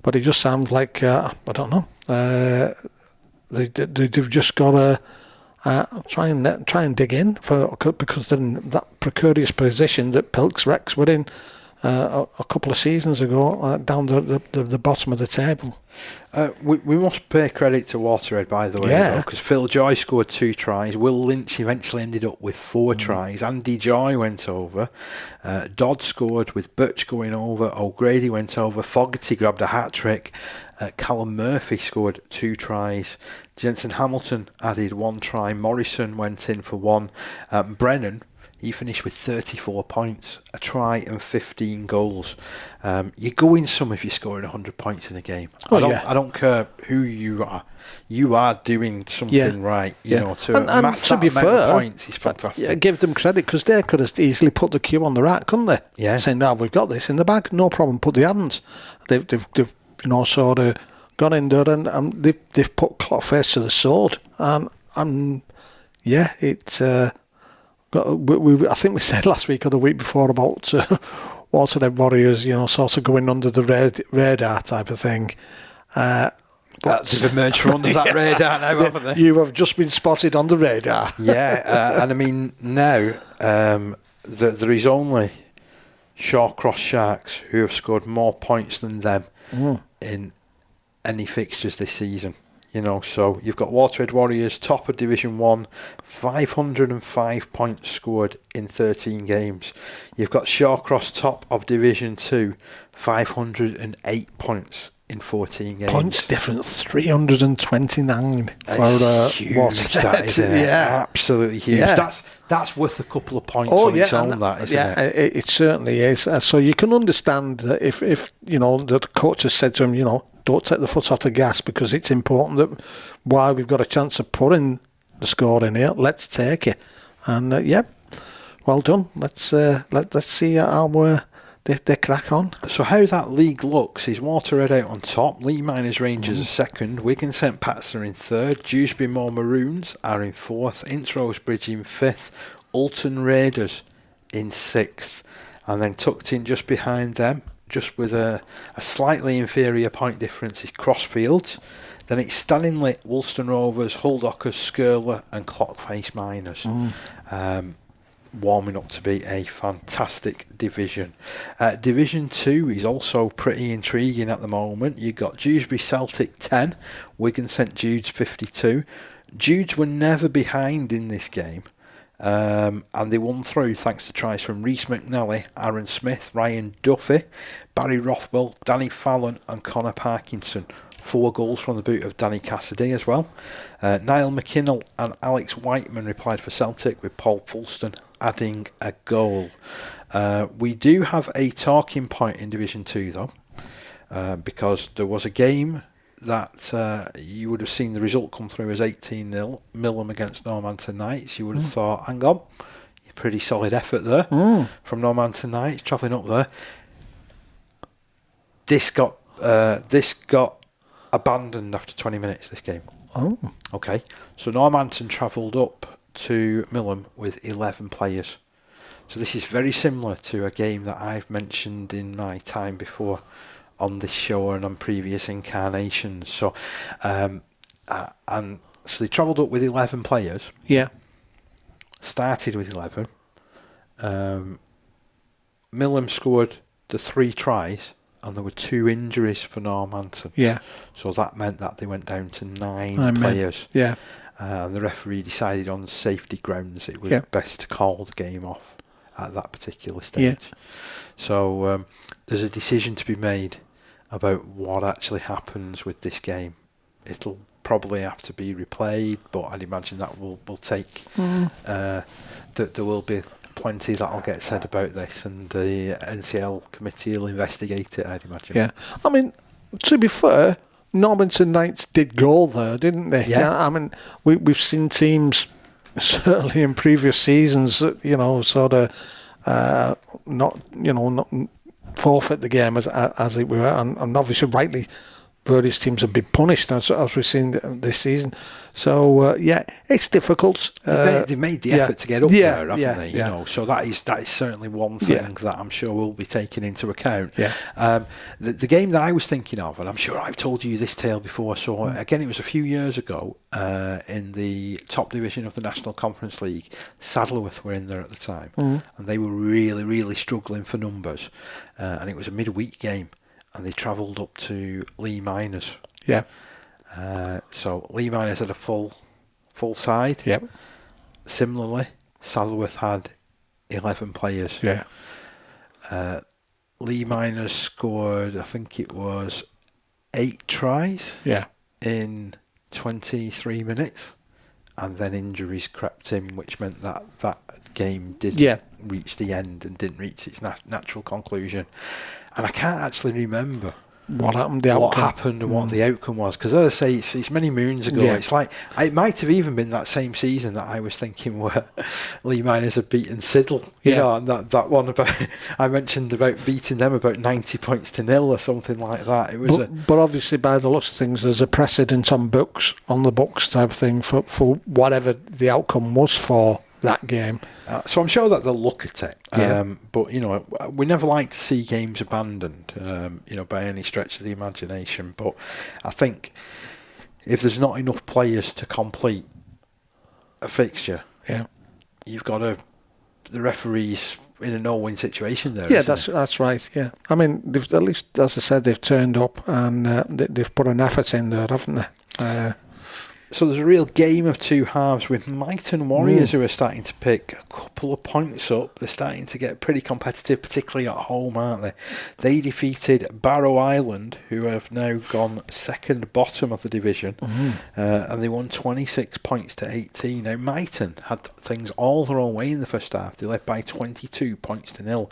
But it just sounds like I don't know. They've just got to. Try and dig in because they're in that precarious position that Pilks Rex were in a couple of seasons ago, down the bottom of the table. We must pay credit to Waterhead, by the way, because Phil Joy scored 2 tries. Will Lynch eventually ended up with 4 tries. Andy Joy went over. Dodd scored with Birch going over. O'Grady went over. Fogarty grabbed a hat-trick. Callum Murphy scored 2 tries. Jensen Hamilton added 1 try. Morrison went in for 1. Brennan, he finished with 34 points, a try and 15 goals. You go in some if you're scoring 100 points in a game. I don't care who you are. You are doing something right. You know, to amass that amount of points is fantastic. Yeah, give them credit because they could have easily put the cue on the rack, couldn't they? Yeah. Saying, no, we've got this in the bag, no problem, but they haven't. They've sort of gone in there and they've put Clockface to the sword. And it's... I think we said last week or the week before about Waterhead Warriors, sort of going under the radar type of thing. They've emerged from under that radar now, haven't they? You have just been spotted on the radar. Yeah, and I mean, now there is only Cross Sharks who have scored more points than them in any fixtures this season. So you've got Waterhead Warriors, top of Division 1, 505 points scored in 13 games. You've got Shawcross, top of Division 2, 508 points in 14 games. Points difference, 329 for huge, that, isn't it? Yeah. Absolutely huge. Yeah. That's worth a couple of points on its own, isn't it? It certainly is. So you can understand that if the coach has said to him, don't take the foot off the gas because it's important that while we've got a chance of putting the score in here, let's take it. And well done. Let's see how they crack on. So how that league looks is Waterhead out on top, Lee Miners Rangers are second, Wigan St Pats are in third, Dewsbury Moor Maroons are in fourth, Ince Rosebridge in fifth, Alton Raiders in sixth, and then tucked in just behind them, just with a slightly inferior point difference, is Crossfields. Then it's Stanley, Woolston Rovers, Hull Dockers, Skirler and Clockface Miners. Warming up to be a fantastic division. Division 2 is also pretty intriguing at the moment. You've got Dewsbury Celtic 10, Wigan St Jude's 52. Jude's were never behind in this game. And they won through thanks to tries from Rhys McNally, Aaron Smith, Ryan Duffy, Barry Rothwell, Danny Fallon and Connor Parkinson, 4 goals from the boot of Danny Cassidy as well. Niall McKinnell and Alex Whiteman replied for Celtic, with Paul Fulston adding a goal. We do have a talking point in Division 2 though, because there was a game that you would have seen the result come through as 18-0, Millom against Normanton Knights. You would have thought, hang on, pretty solid effort there from Normanton Knights, travelling up there. This got abandoned after 20 minutes, this game. Oh. Okay, so Normanton travelled up to Millom with 11 players. So this is very similar to a game that I've mentioned in my time before on this show and on previous incarnations. So, and so they travelled up with 11 players. Yeah. Started with 11. Millom scored the 3 tries, and there were 2 injuries for Normanton. Yeah. So that meant that they went down to 9 players. Yeah. And the referee decided on safety grounds it was best to call the game off at that particular stage. Yeah. So there's a decision to be made about what actually happens with this game. It'll probably have to be replayed, but I'd imagine that will take that there will be plenty that'll get said about this, and the NCL committee will investigate it, I'd imagine. Yeah, I mean, to be fair, Normanton Knights did go there, didn't they? Yeah. I mean, we've seen teams certainly in previous seasons, sort of not forfeit the game as it were, and obviously rightly various teams have been punished as we've seen this season. So it's difficult. They made the effort to get up there, haven't they? Yeah. You know, so that is certainly one thing that I'm sure will be taken into account. Yeah. The game that I was thinking of, and I'm sure I've told you this tale before. So again, it was a few years ago in the top division of the National Conference League. Saddleworth were in there at the time, and they were really, really struggling for numbers. And it was a midweek game, and they travelled up to Lee Miners. Yeah. So Lee Miners had a full side. Yep. Similarly, Saddleworth had 11 players. Yeah. Lee Miners scored, I think it was 8 tries. Yeah. In 23 minutes, and then injuries crept in, which meant that game didn't reach the end and didn't reach its natural conclusion. And I can't actually remember what happened, and what the outcome was, because as I say, it's many moons ago. It's like it might have even been that same season that I was thinking where Lee Miners had beaten Siddle. You know, and that one about I mentioned about beating them about 90 points to 0 or something like that. It was, but obviously by the looks of things, there's a precedent on the books type of thing for whatever the outcome was for that game. So I'm sure that they'll look at it. But, we never like to see games abandoned, by any stretch of the imagination. But I think if there's not enough players to complete a fixture, you've got the referees in a no-win situation there. Yeah, that's right. Yeah, I mean, at least, as I said, they've turned up and they've put an effort in there, haven't they? So there's a real game of two halves with Myton Warriors who are starting to pick a couple of points up. They're starting to get pretty competitive, particularly at home, aren't they? They defeated Barrow Island, who have now gone second bottom of the division, and they won 26 points to 18. Now Myton had things all their own way in the first half. They led by 22 points to 0.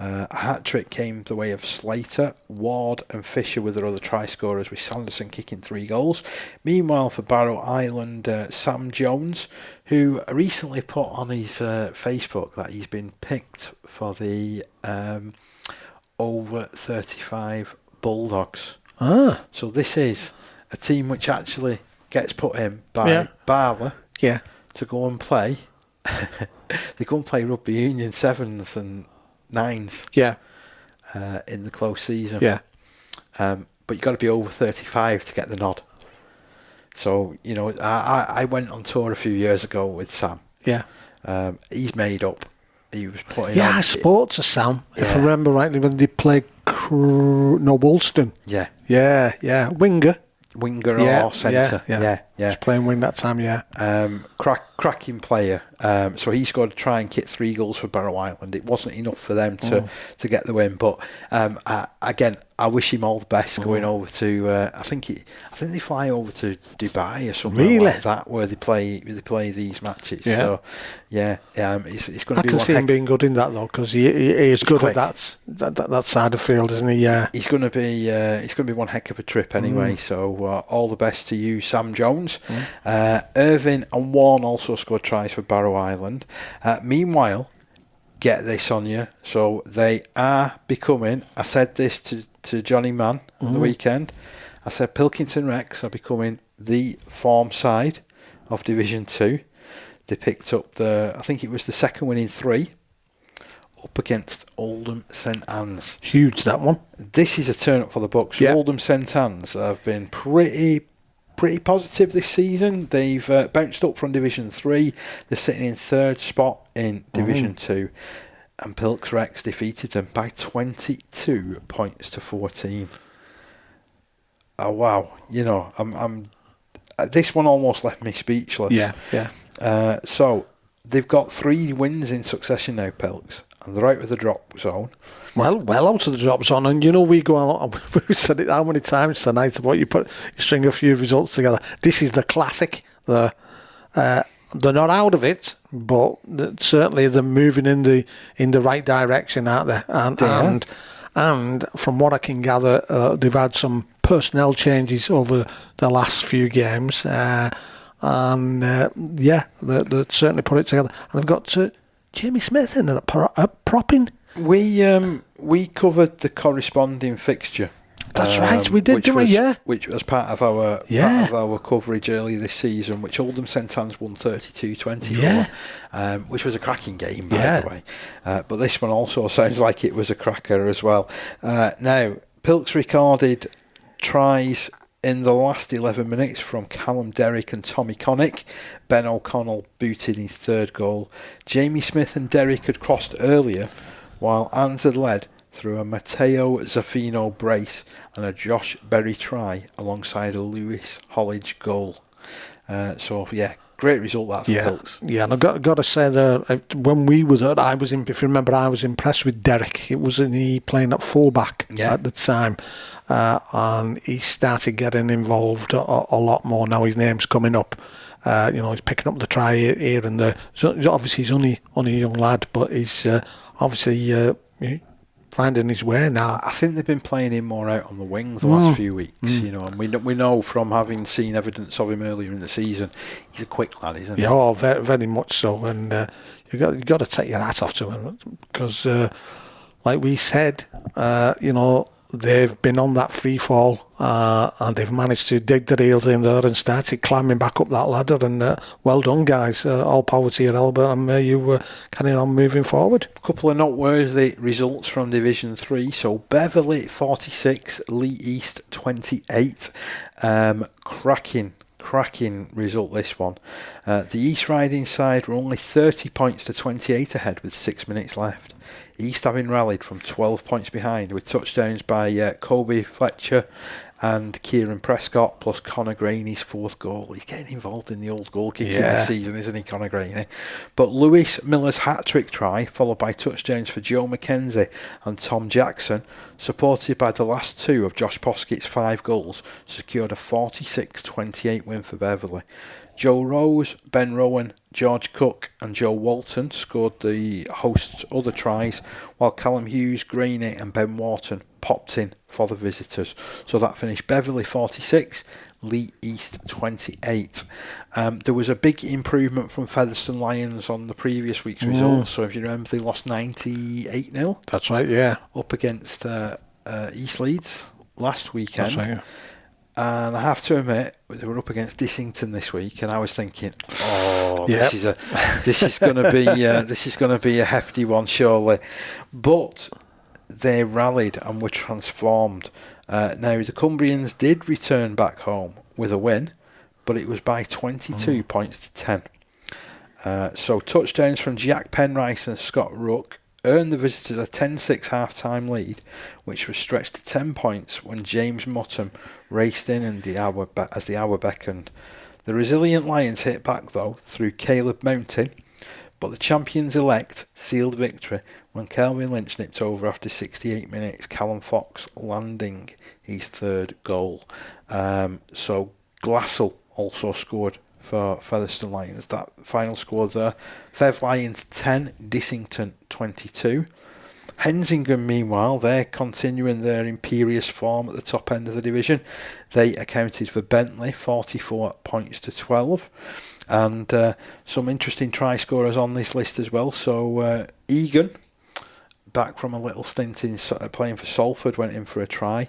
A hat-trick came the way of Slater, Ward and Fisher with their other try scorers, with Sanderson kicking 3 goals. Meanwhile, for Barrow Island, Sam Jones, who recently put on his Facebook that he's been picked for the over 35 Bulldogs. So this is a team which actually gets put in by Barlow to go and play. They go and play Rugby Union 7s and 9s in the close season. But you've got to be over 35 to get the nod. So, I went on tour a few years ago with Sam. He's made up. He was putting on... I spoke to Sam, if I remember rightly, when they played Woolston. Winger. Winger or centre. Yeah. Was playing wing that time, yeah. Cracking player. So he scored a try and kicked 3 goals for Barrow Island. It wasn't enough for them to get the win, but again, I wish him all the best going over to. I think they fly over to Dubai or something like that, where they play these matches. Yeah. So it's going to be. I can see him being good in that though, because he is good quick at that side of the field, isn't he? Yeah. He's going to be one heck of a trip anyway. So all the best to you, Sam Jones. Irvin and Warren also scored tries for Barrow Island. Meanwhile, get this on you. So they are becoming. I said this to Johnny Mann on the weekend. I said Pilkington Rex are becoming the form side of Division 2. They picked up I think it was the second win in 3 up against Oldham St Anne's. Huge, that one. This is a turn up for the Bucks. Yeah. Oldham St Anne's have been pretty positive this season. They've bounced up from Division 3. They're sitting in 3rd spot in Division 2. And Pilks Rex defeated them by 22 points to 14. Oh wow! You know, I'm. This one almost left me speechless. Yeah. So they've got 3 wins in succession now, Pilks, and they're out of the drop zone. Well out of the drop zone, and you know we go on. We've said it how many times tonight about you string a few results together. This is the classic. They're not out of it, but certainly they're moving in the right direction, aren't they? And from what I can gather, they've had some personnel changes over the last few games, they certainly put it together. And they've got Jamie Smith in a propping. We covered the corresponding fixture. That's right, we did, didn't we? Yeah. Which was part of our coverage earlier this season, which Oldham St Anne's won 32-24, which was a cracking game, by the way. But this one also sounds like it was a cracker as well. Now, Pilks recorded tries in the last 11 minutes from Callum Derrick and Tommy Connick. Ben O'Connell booted his 3rd goal. Jamie Smith and Derrick had crossed earlier, while Anns had led through a Matteo Zaffino brace and a Josh Berry try alongside a Lewis Hollidge goal. Great result that for Pilks. Yeah, and I've got to say that when we were there, if you remember, I was impressed with Derek. It wasn't he playing at fullback at the time, and he started getting involved a lot more. Now his name's coming up. He's picking up the try here and there. So obviously he's only a young lad, but he's obviously finding his way now. I think they've been playing him more out on the wing the last few weeks, and we know from having seen evidence of him earlier in the season, he's a quick lad, isn't he? Yeah, very, very much so. And you got to take your hat off to him because, like we said, they've been on that free fall and they've managed to dig their heels in there and started climbing back up that ladder. And well done, guys. All power to you, Albert, and you carrying on moving forward. A couple of noteworthy results from Division 3. So Beverley 46, Lee East 28. Cracking result, this one. The East Riding side were only 30 points to 28 ahead with 6 minutes left. East having rallied from 12 points behind with touchdowns by Kobe Fletcher and Kieran Prescott, plus Conor Graney's 4th goal. He's getting involved in the old goal kicking this season, isn't he, Conor Graney? But Lewis Miller's hat-trick try, followed by touchdowns for Joe McKenzie and Tom Jackson, supported by the last 2 of Josh Poskett's 5 goals, secured a 46-28 win for Beverley. Joe Rose, Ben Rowan, George Cook and Joe Walton scored the hosts' other tries, while Callum Hughes, Graney and Ben Wharton popped in for the visitors. So that finished Beverley 46, Lee East 28. There was a big improvement from Featherstone Lions on the previous week's results. So if you remember, they lost 98-0. That's right, yeah. Up against East Leeds last weekend. That's right, yeah. And I have to admit, they were up against Dissington this week, and I was thinking, this is going to be a hefty one, surely. But they rallied and were transformed. Now the Cumbrians did return back home with a win, but it was by 22 points to 10. So touchdowns from Jack Penrice and Scott Rook earned the visitors a 10-6 half-time lead, which was stretched to 10 points when James Mutton raced in and as the hour beckoned. The resilient Lions hit back though through Caleb Mountain, but the champions-elect sealed victory when Kelvin Lynch nipped over after 68 minutes, Callum Fox landing his third goal. So Glassell also scored for Featherstone Lions. That final score there, Fev Lions 10, Dissington 22. Hensingham, meanwhile, they're continuing their imperious form at the top end of the division. They accounted for Bentley, 44 points to 12. And some interesting try scorers on this list as well. So Egan, back from a little stint in playing for Salford, went in for a try.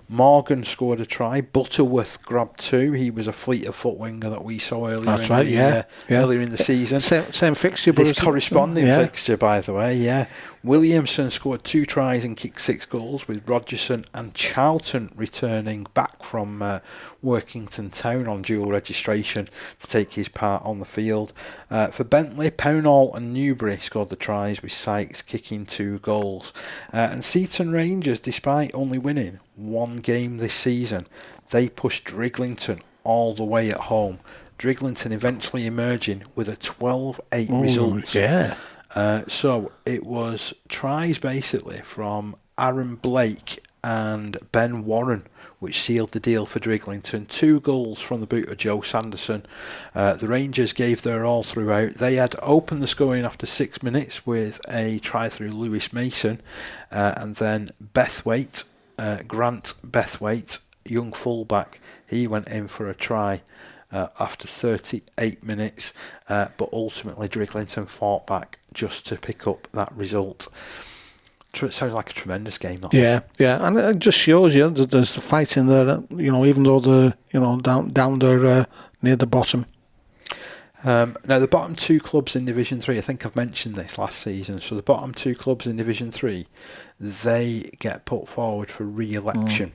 Morgan scored a try. Butterworth grabbed 2. He was a fleet of foot winger that we saw earlier. Earlier in the season. Same fixture, but this corresponding fixture, by the way. Yeah, Williamson scored 2 tries and kicked 6 goals, with Rogerson and Charlton returning back from Workington Town on dual registration to take his part on the field. For Bentley, Pownall and Newbury scored the tries, with Sykes kicking 2 goals. And Seaton Rangers, despite only winning 1 game this season, they pushed Driglington all the way at home. Driglington eventually emerging with a 12-8 result. Yeah. So it was tries basically from Aaron Blake and Ben Warren which sealed the deal for Driglington. 2 goals from the boot of Joe Sanderson. The Rangers gave their all throughout. They had opened the scoring after 6 minutes with a try through Lewis Mason, and then Grant Bethwaite, young fullback, he went in for a try after 38 minutes, but ultimately Driglington fought back just to pick up that result. It sounds like a tremendous game. Yeah, and it just shows you that there's the fight in there. Even though they're down there near the bottom. Now the bottom 2 clubs in Division 3, I think I've mentioned this last season. So the bottom 2 clubs in Division 3, they get put forward for re-election.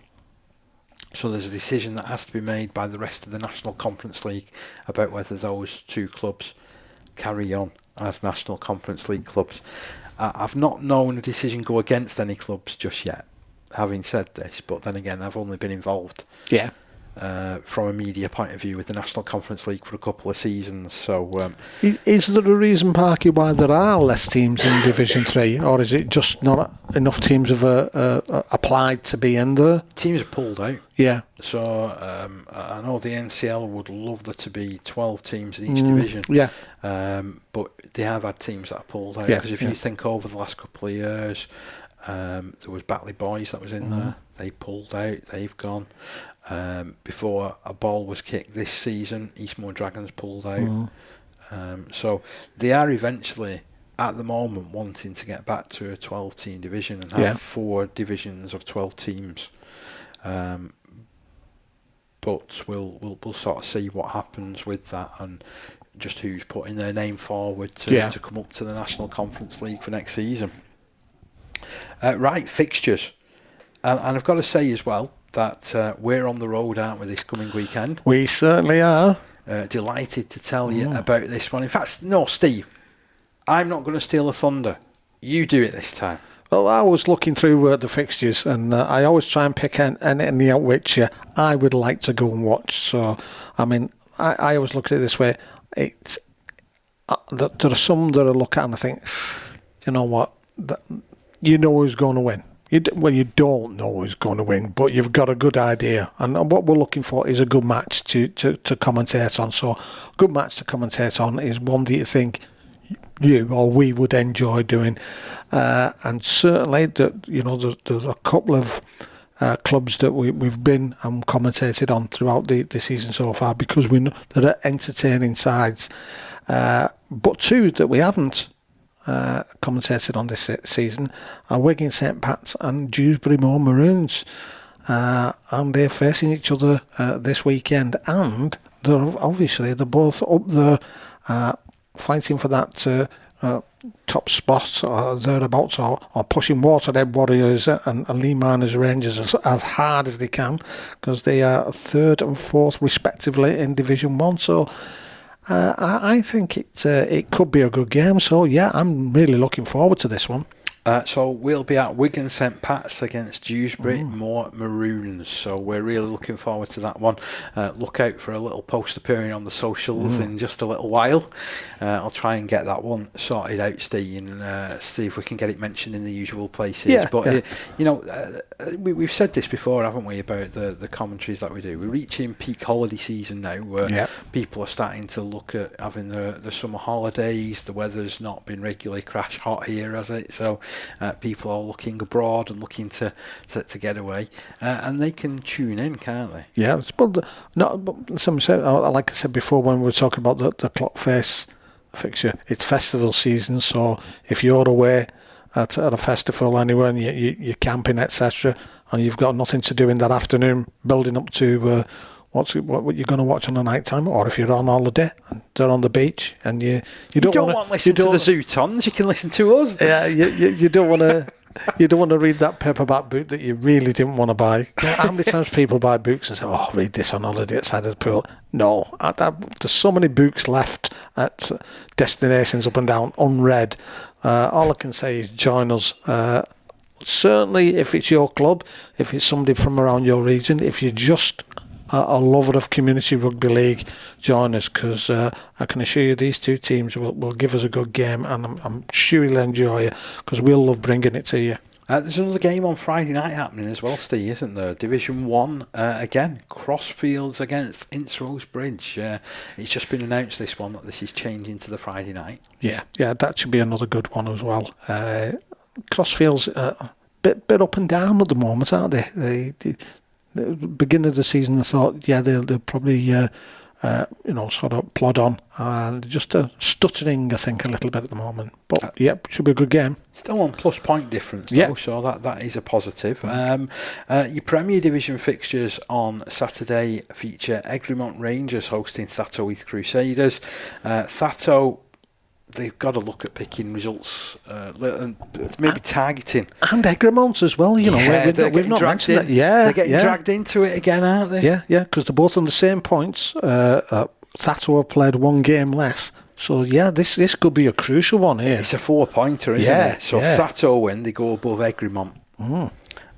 So there's a decision that has to be made by the rest of the National Conference League about whether those 2 clubs carry on as National Conference League clubs. I've not known a decision go against any clubs just yet, having said this, but then again, I've only been involved from a media point of view with the National Conference League for a couple of seasons. So, is there a reason, Parky, why there are less teams in Division 3, or is it just not enough teams have applied to be in there? Teams are pulled out. Yeah. So I know the NCL would love there to be 12 teams in each division. Yeah. But they have had teams that are pulled out, because if you think over the last couple of years, there was Batley Boys that was in there. They pulled out. They've gone. Before a ball was kicked this season, Eastmoor Dragons pulled out. So they are eventually, at the moment, wanting to get back to a 12-team division and have 4 divisions of 12 teams. But we'll sort of see what happens with that and just who's putting their name forward to come up to the National Conference League for next season. Right, fixtures. And I've got to say as well that we're on the road, aren't we, this coming weekend? We certainly are. Delighted to tell you about this one. In fact, no, Steve, I'm not going to steal the thunder. You do it this time. Well, I was looking through the fixtures, and I always try and pick any out which I would like to go and watch. So, I mean, I always look at it this way. There are some that I look at and I think, you know what, you know who's going to win. You don't know who's going to win, but you've got a good idea. And what we're looking for is a good match to commentate on. So, good match to commentate on is one that you think you or we would enjoy doing. And certainly, there's a couple of clubs that we've been and commentated on throughout the season so far, because we know that are entertaining sides. But 2 that we haven't commentated on this season are Wigan St Pat's and Dewsbury Moor Maroons, and they're facing each other this weekend, and they're both up there fighting for that top spot or thereabouts, or pushing Waterhead Warriors and Lee Miners Rangers as hard as they can, because they are 3rd and 4th respectively in Division 1. So I think it could be a good game. So yeah, I'm really looking forward to this one. So we'll be at Wigan St Pat's against Dewsbury Moor Maroons. So we're really looking forward to that one. Look out for a little post appearing on the socials in just a little while. I'll try and get that one sorted out, Steve, and see if we can get it mentioned in the usual places. We've said this before, haven't we, about the commentaries that we do. We're reaching peak holiday season now, where people are starting to look at having the summer holidays. The weather's not been regularly crash hot here, has it? So people are looking abroad and looking to get away, and they can tune in, can't they? Yeah, but some said, like I said before when we were talking about the clock face fixture, it's festival season. So if you're away at a festival anywhere and you're camping, etc., and you've got nothing to do in that afternoon, building up to what you're going to watch on the night time, or if you're on holiday and they're on the beach and you don't want to listen to the Zootons, you can listen to us. Yeah, you don't want to. You don't want to read that paperback book that you really didn't want to buy. How many times people buy books and say, "Oh, read this on holiday at side of the pool"? No, there's so many books left at destinations up and down unread. All I can say is join us. Certainly, if it's your club, if it's somebody from around your region, if you're just a lover of community rugby league, join us, because I can assure you these two teams will give us a good game, and I'm sure you'll enjoy it, because we'll love bringing it to you. There's another game on Friday night happening as well, Steve, isn't there? Division 1, again, Crossfields against Ince-Rose Bridge. It's just been announced, this one, that this is changing to the Friday night. Yeah, that should be another good one as well. Crossfields bit up and down at the moment, aren't they? The beginning of the season, I thought, they'll probably, sort of plod on, and just stuttering, I think, a little bit at the moment. But should be a good game. Still on plus point difference, though, so that is a positive. Your Premier Division fixtures on Saturday feature Egremont Rangers hosting Thato Heath Crusaders. Thato, they've got to look at picking results, and maybe targeting. And Egremont as well, we've not mentioned that. Yeah, they're getting dragged into it again, aren't they? Yeah, because they're both on the same points. Thato have played one game less. So, this could be a crucial one here. It's a 4-pointer, isn't it? So, Thato win, they go above Egremont.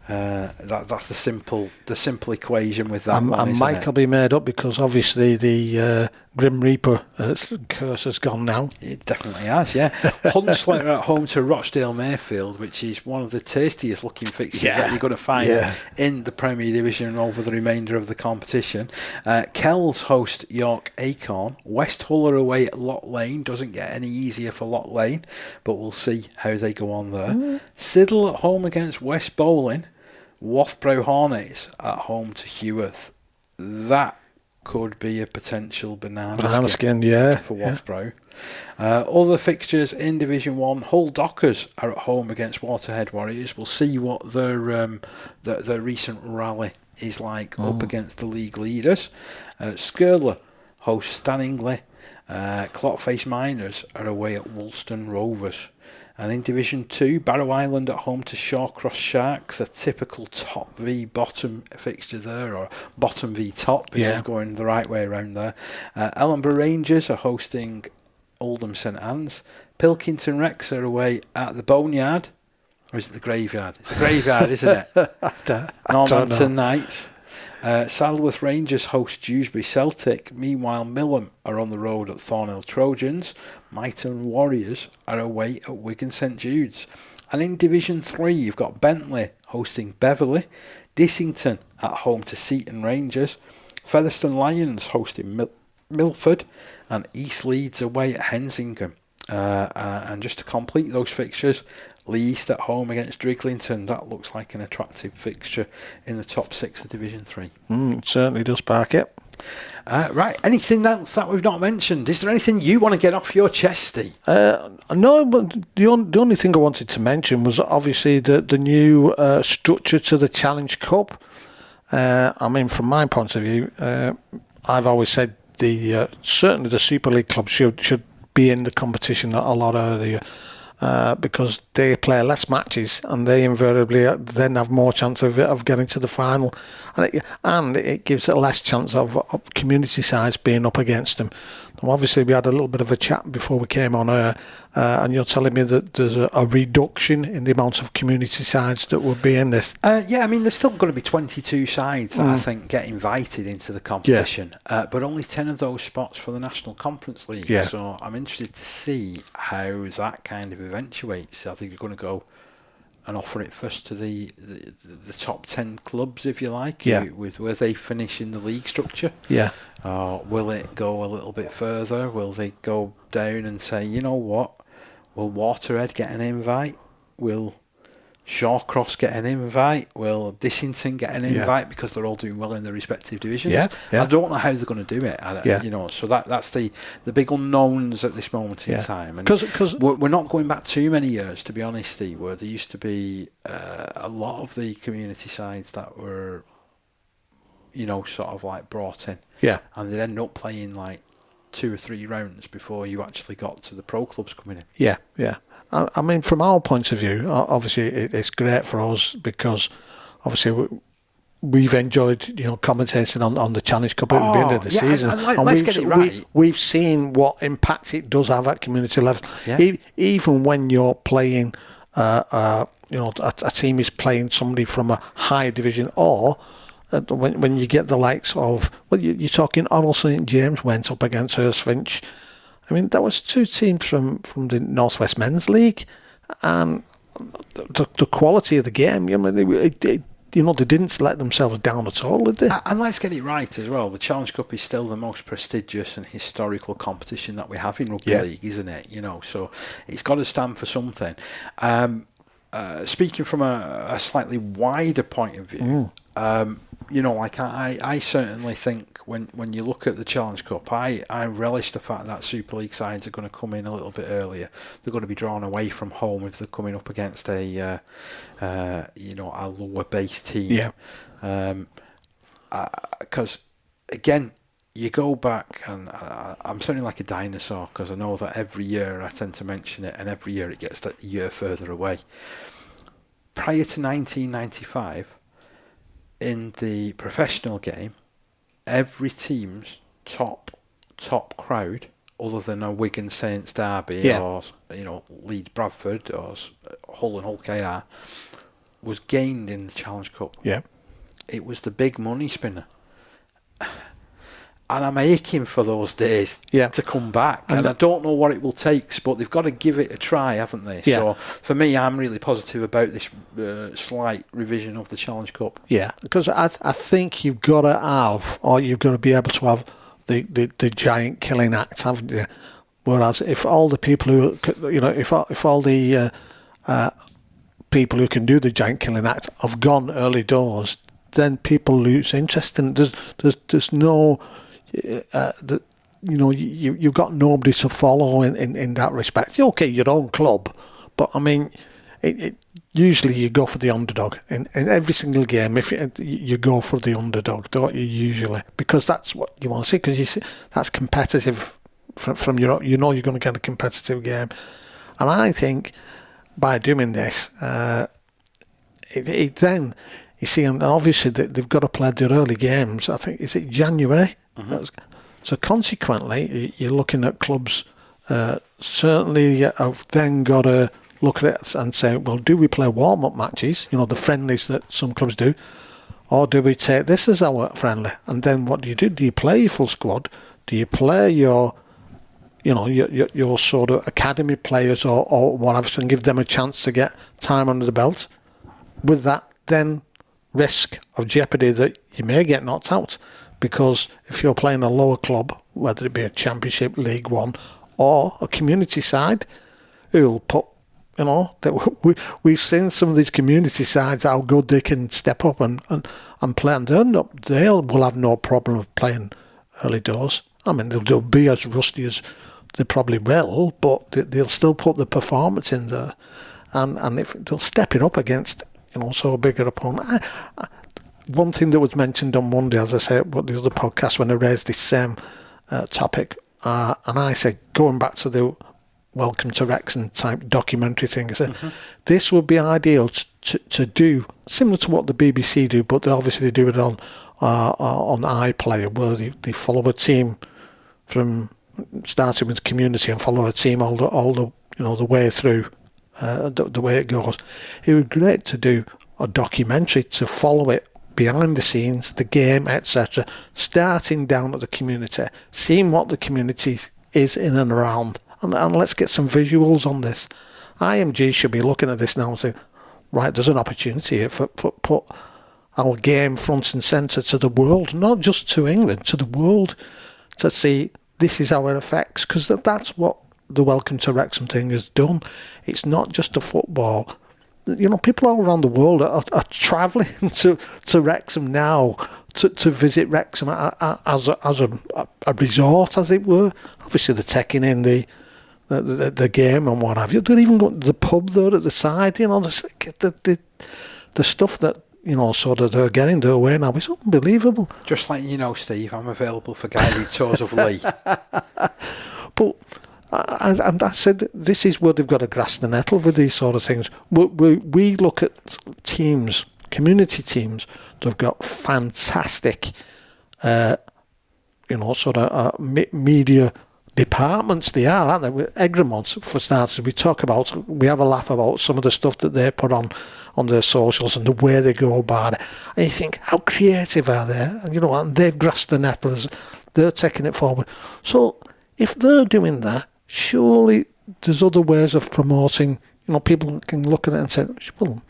That's the simple equation with that one, and Mike will be made up, because obviously the Grim Reaper curse has gone now. It definitely has, yeah. Hunslet are at home to Rochdale Mayfield, which is one of the tastiest looking fixtures that you're going to find in the Premier Division over the remainder of the competition. Kells host York Acorn. West Hull are away at Lock Lane. Doesn't get any easier for Lock Lane, but we'll see how they go on there. Siddle at home against West Bowling. Wathbrow Hornets at home to Heworth. That could be a potential banana skin for Wathbrow. Other fixtures in Division 1, Hull Dockers are at home against Waterhead Warriors. We'll see what their recent rally is like up against the league leaders. Skirler host Stanningley. Clockface Miners are away at Woolston Rovers. And in Division 2, Barrow Island at home to Cross Sharks, a typical top v bottom fixture there, or bottom v top, going the right way around there. Ellenborough Rangers are hosting Oldham St Anne's. Pilkington Rex are away at the Boneyard, or is it the Graveyard? It's the Graveyard, isn't it? Normanton Knights. Saddleworth Rangers host Dewsbury Celtic. Meanwhile, Millham are on the road at Thornhill Trojans. Myton Warriors are away at Wigan St Jude's. And in Division 3, you've got Bentley hosting Beverley. Dissington at home to Seaton Rangers. Featherstone Lions hosting Milford. And East Leeds away at Hensingham. And just to complete those fixtures, Lee East at home against Driglington. That looks like an attractive fixture in the top 6 of Division 3. It certainly does, Park it. Right, anything else that we've not mentioned? Is there anything you want to get off your chest, Steve? No, but the only thing I wanted to mention was obviously the new structure to the Challenge Cup. I mean, from my point of view, I've always said certainly the Super League clubs should be in the competition a lot earlier. Because they play less matches and they invariably then have more chance of getting to the final, and it gives a less chance of community sides being up against them. obviously we had a little bit of a chat before we came on air, and you're telling me that there's a reduction in the amount of community sides that would be in this. Yeah, I mean, there's still going to be 22 sides that I think get invited into the competition, but only 10 of those spots for the National Conference League. Yeah. So I'm interested to see how that kind of eventuates. I think you're going to go and offer it first to the top 10 clubs, if you like, with where they finish in the league structure. Yeah. Will it go a little bit further? Will they go down and say, you know what, will Waterhead get an invite? Will Shawcross get an invite? Will Dissington get an invite because they're all doing well in their respective divisions? I don't know how they're going to do it. So that's the big unknowns at this moment in time. And because we're not going back too many years, to be honest, Steve, where there used to be a lot of the community sides that were, sort of like brought in. Yeah. And they'd end up playing like 2 or 3 rounds before you actually got to the pro clubs coming in. Yeah, yeah. I mean, from our point of view, obviously it's great for us because obviously we've enjoyed, commentating on the Challenge Cup at the end of the season. And let's get it right. We've seen what impact it does have at community level. Yeah. Even when you're playing, a team is playing somebody from a higher division, or when you get the likes of, you're talking Arnold St James went up against Hurst Finch. I mean, that was 2 teams from the North West Men's League, and the quality of the game, they didn't let themselves down at all, did they? And let's get it right as well. The Challenge Cup is still the most prestigious and historical competition that we have in rugby league, isn't it? So it's got to stand for something. Speaking from a slightly wider point of view, I certainly think when you look at the Challenge Cup, I relish the fact that Super League sides are going to come in a little bit earlier. They're going to be drawn away from home if they're coming up against a lower base team. Yeah. Because again, you go back, and I'm sounding like a dinosaur because I know that every year I tend to mention it, and every year it gets a year further away. Prior to 1995. In the professional game, every team's top crowd, other than a Wigan Saints derby or Leeds Bradford or Hull and Hull KR, was gained in the Challenge Cup. Yeah, it was the big money spinner, and I'm aching for those days to come back. And I don't know what it will take, but they've got to give it a try, haven't they? Yeah. So for me, I'm really positive about this slight revision of the Challenge Cup. Yeah, because I think you've got to have, or you've got to be able to have the giant killing act, haven't you? Whereas if all the people who, if all the people who can do the giant killing act have gone early doors, then people lose interest, and there's no. You've got nobody to follow in that respect. Okay, your own club, but I mean, usually you go for the underdog in every single game. If you go for the underdog, don't you? Usually, because that's what you want to see. Because you see that's competitive from you're going to get a competitive game, and I think by doing this, then you see, and obviously they've got to play their early games. I think is it January. Mm-hmm. So consequently, you're looking at clubs. Certainly, have then got to look at it and say, well, do we play warm-up matches? The friendlies that some clubs do, or do we take this as our friendly? And then what do? Do you play your full squad? Do you play your sort of academy players or whatever, and give them a chance to get time under the belt? With that, then risk of jeopardy that you may get knocked out. Because if you're playing a lower club, whether it be a Championship, League One, or a community side, who'll put, we've seen some of these community sides how good they can step up and play, and they will have no problem of playing early doors. I mean, they'll be as rusty as they probably will, but they'll still put the performance in there, and if they'll step it up against so a bigger opponent. One thing that was mentioned on Monday, as I said, what the other podcast when I raised this same topic, and I said, going back to the Welcome to Wrexham type documentary thing, I said, this would be ideal to do, similar to what the BBC do, but obviously they do it on iPlayer, where they follow a team from starting with the community and follow a team all the way through the way it goes. It would be great to do a documentary to follow it behind the scenes, the game, etc., starting down at the community, seeing what the community is in and around, and let's get some visuals on this. IMG should be looking at this now and saying, right, there's an opportunity here for put our game front and centre to the world, not just to England, to the world, to see this is how it affects, because that's what the Welcome to Wrexham thing has done. It's not just a football. People all around the world are travelling to Wrexham now to visit Wrexham as a resort, as it were. Obviously, they're taking in the game and what have you. They're even going to the pub there at the side. The stuff that sort of they're getting their way now is unbelievable. Just letting you know, Steve, I'm available for guided tours of Lee. But. And I said, this is where they've got to grasp the nettle with these sort of things. We look at teams, community teams, they've got fantastic, media departments. They are, aren't they? Egremont, for starters, we have a laugh about some of the stuff that they put on their socials and the way they go about it. And you think, how creative are they? And they've grasped the nettle, they're taking it forward. So if they're doing that, surely there's other ways of promoting. People can look at it and say, well,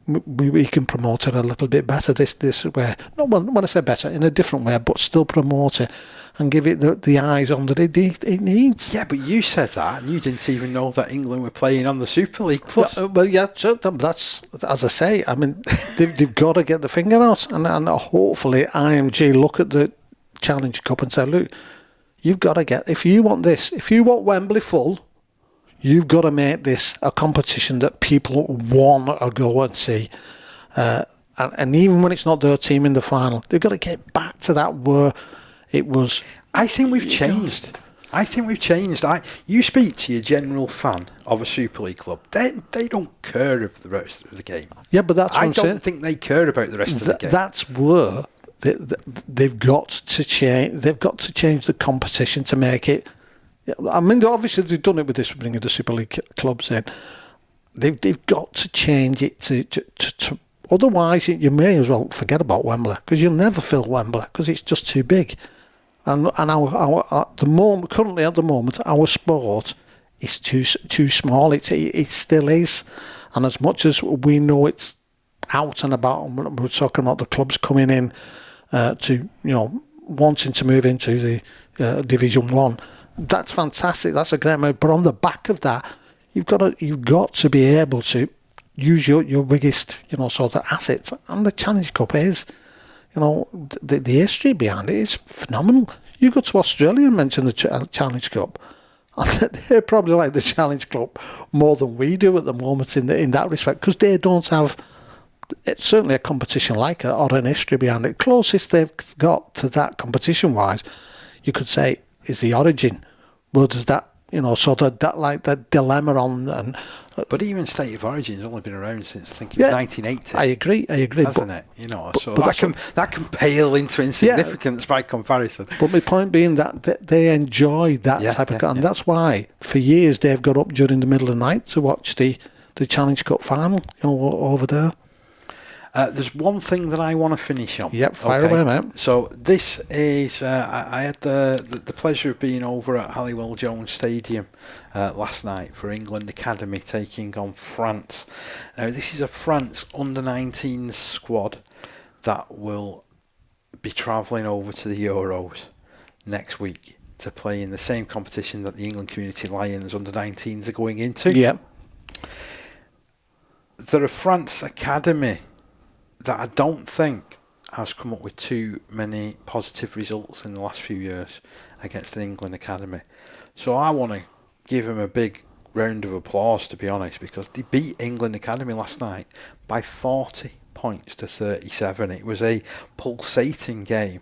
we can promote it a little bit better this way. No, when I say better, in a different way, but still promote it and give it the eyes on that it needs. Yeah, but you said that and you didn't even know that England were playing on the Super League Plus. Well, yeah, that's, as I say, I mean, they've got to get the finger out, and hopefully IMG look at the Challenge Cup and say, look, you've got to get, if you want Wembley full, you've got to make this a competition that people want to go and see. And even when it's not their team in the final, they've got to get back to that where it was. I think we've changed. You speak to your general fan of a Super League club, they don't care of the rest of the game. Yeah, but that's what I don't think they care about the rest of the game. That's where they've got to change. They've got to change the competition to make it. I mean, obviously they've done it with this bringing the Super League clubs in. They've got to change it to otherwise you may as well forget about Wembley, because you'll never fill Wembley because it's just too big. And our at the moment our sport is too small. It still is, and as much as we know it's out and about, and we're talking about the clubs coming in to wanting to move into the Division 1. That's fantastic. That's a great move. But on the back of that, you've got to be able to use your biggest sort of assets, and the Challenge Cup is, the history behind it is phenomenal. You go to Australia and mention the Challenge Cup, and they probably like the Challenge Cup more than we do at the moment in that respect, because they don't have certainly a competition like it or an history behind it. Closest they've got to that competition-wise, you could say, is the Origin. Well, does that, sort of that dilemma on. And but even State of Origin has only been around since I think it was 1980. I agree. Hasn't it? So that can pale into insignificance by comparison. But my point being that they enjoy that type of, and that's why for years they've got up during the middle of the night to watch the Challenge Cup final, over there. There's one thing that I want to finish on. Yep, fire away, mate. So this is, I had the pleasure of being over at Halliwell Jones Stadium last night for England Academy taking on France. Now this is a France under-19 squad that will be travelling over to the Euros next week to play in the same competition that the England Community Lions under-19s are going into. Yeah. They're a France Academy that I don't think has come up with too many positive results in the last few years against the England Academy. So I want to give them a big round of applause, to be honest, because they beat England Academy last night by 40 points to 37. It was a pulsating game,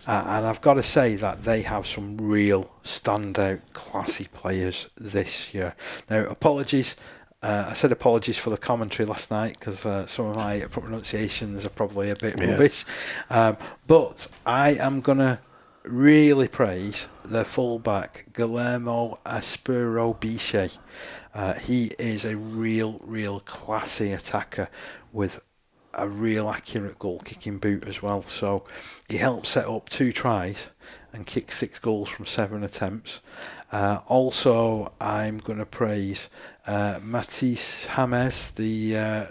and I've got to say that they have some real standout classy players this year. Now, apologies. I said apologies for the commentary last night because some of my pronunciations are probably a bit rubbish. But I am going to really praise the fullback, Guillermo Aspero Beech. He is a real classy attacker with a real accurate goal-kicking boot as well. So he helped set up 2 tries and kicked 6 goals from 7 attempts. Also, I'm going to praise Mathis James, the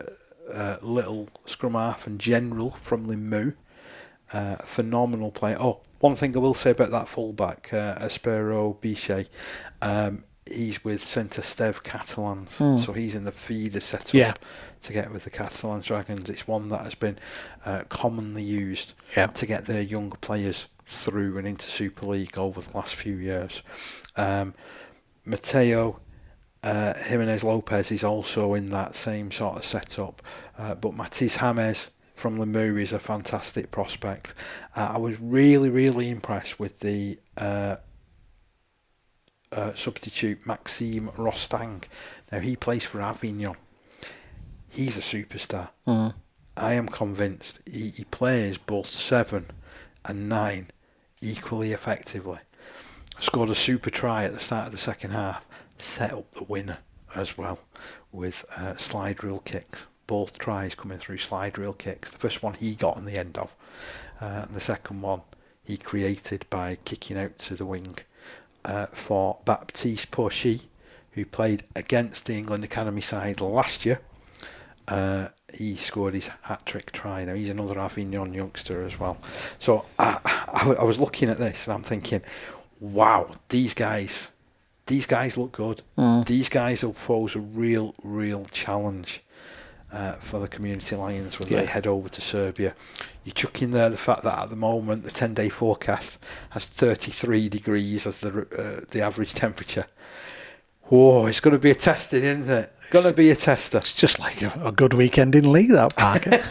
little scrum half and general from Limoux. Phenomenal player. Oh, one thing I will say about that fullback, Aspero Beech, he's with Centre Stev Catalans, so he's in the feeder setup to get with the Catalan Dragons. It's one that has been commonly used to get their young players through and into Super League over the last few years. Mateo Jimenez Lopez is also in that same sort of setup, but Mathis James from Limoux is a fantastic prospect. I was really impressed with the substitute Maxime Rostang. Now he plays for Avignon. He's a superstar. I am convinced he plays both 7 and 9 equally effectively. Scored a super try at the start of the second half, set up the winner as well with slide rule kicks. Both tries coming through slide rule kicks. The first one he got on the end of, and the second one he created by kicking out to the wing for Baptiste Porchy, who played against the England Academy side last year. He scored his hat-trick try. Now he's another Avignon youngster as well. So I was looking at this and I'm thinking, wow, these guys look good. These guys will pose a real challenge for the Community Lions when they head over to Serbia. You chuck in there the fact that at the moment the 10-day forecast has 33 degrees as the average temperature. Whoa, it's going to be a testing, isn't it? Going to be a tester. It's just like a good weekend in league, that, Parker.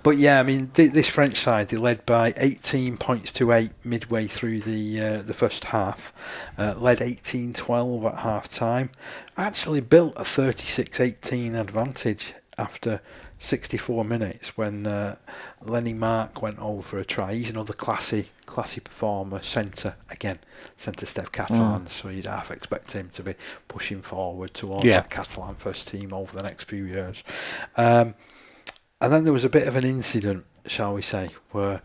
But yeah, I mean, this French side, they led by 18 points to 8 midway through the first half. Led 18-12 at half time. Actually built a 36-18 advantage after 64 minutes when Lenny Mark went over for a try. He's another classy performer, centre Stev Catalan, so you'd half expect him to be pushing forward towards that Catalan first team over the next few years. And then there was a bit of an incident, shall we say, where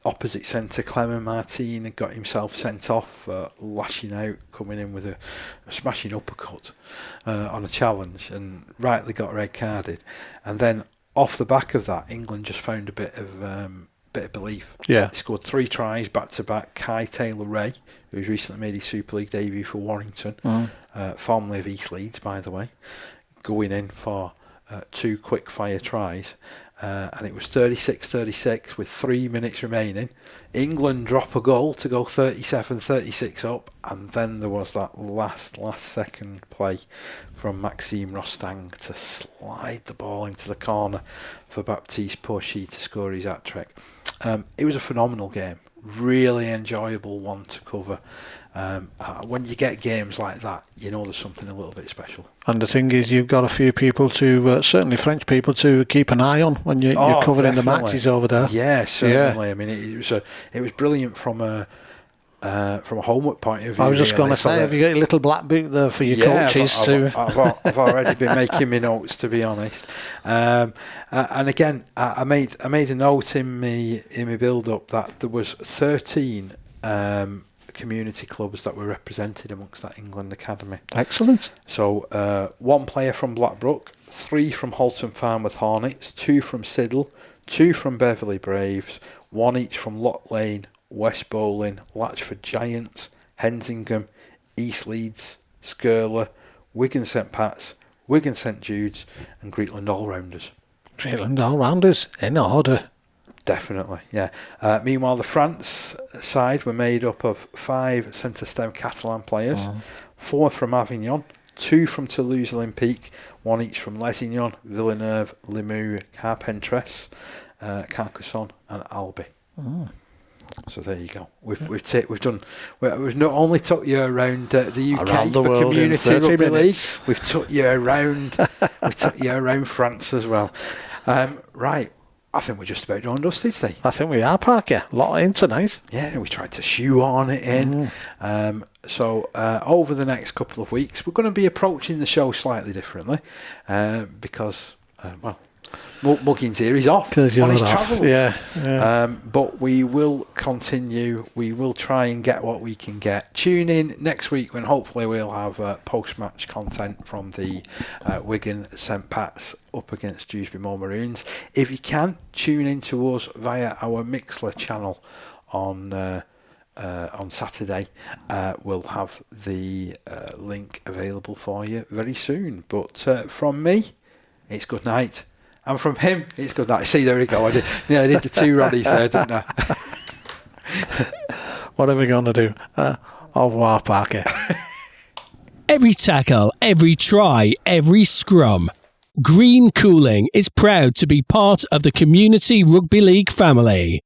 opposite centre Clement Martin had got himself sent off for lashing out, coming in with a smashing uppercut on a challenge, and rightly got red carded. And then off the back of that, England just found a bit of belief. They scored 3 tries back to back. Kai Taylor-Ray, who's recently made his Super League debut for Warrington, formerly of East Leeds, by the way, going in for 2 quick fire tries. And it was 36-36 with 3 minutes remaining. England drop a goal to go 37-36 up, and then there was that last second play from Maxime Rostang to slide the ball into the corner for Baptiste Porchy to score his hat-trick. It was a phenomenal game, really enjoyable one to cover. When you get games like that, you know there's something a little bit special. And the thing is, you've got a few people to, certainly French people, to keep an eye on when you're covering the matches over there. Yeah, certainly. I mean, it was brilliant from a homework point of view. I was just going to say, have you got a little black book there for your coaches too? I've already been making my notes, to be honest. And again, I made a note in my build-up that there was 13 community clubs that were represented amongst that England Academy. Excellent. So 1 player from Blackbrook, 3 from Halton Farmouth Hornets, 2 from Siddle, 2 from Beverley Braves, 1 each from Lock Lane, West Bowling, Latchford Giants, Hensingham, East Leeds, Skirler, Wigan St Pat's, Wigan St Jude's and Greetland All-Rounders. Greetland All-Rounders, in order. Definitely, yeah. Meanwhile, the France side were made up of 5 Centre Stev Catalan players, 4 from Avignon, 2 from Toulouse Olympique, 1 each from Lesignan, Villeneuve, Limoux, Carpentras, Carcassonne and Albi. So there you go. We've not only took you around the UK around the for world Community Rugby League, we've took you around France as well. Right. I think we're just about done, dusted, Steve. I think we are, Parker. A lot in tonight. Yeah, we tried to shoehorn it in. So over the next couple of weeks, we're going to be approaching the show slightly differently because, Muggins here is off on his travels. Yeah. But we will continue. We will try and get what we can get. Tune in next week when hopefully we'll have post-match content from the Wigan St Pat's up against Dewsbury Moor Maroons. If you can, tune in to us via our Mixler channel on Saturday. We'll have the link available for you very soon. But from me, it's good night. And from him, it's good night. See, there we go. I did the two Roddies there, didn't I? What are we going to do? Au revoir, Parker. Every tackle, every try, every scrum. Green Cooling is proud to be part of the Community Rugby League family.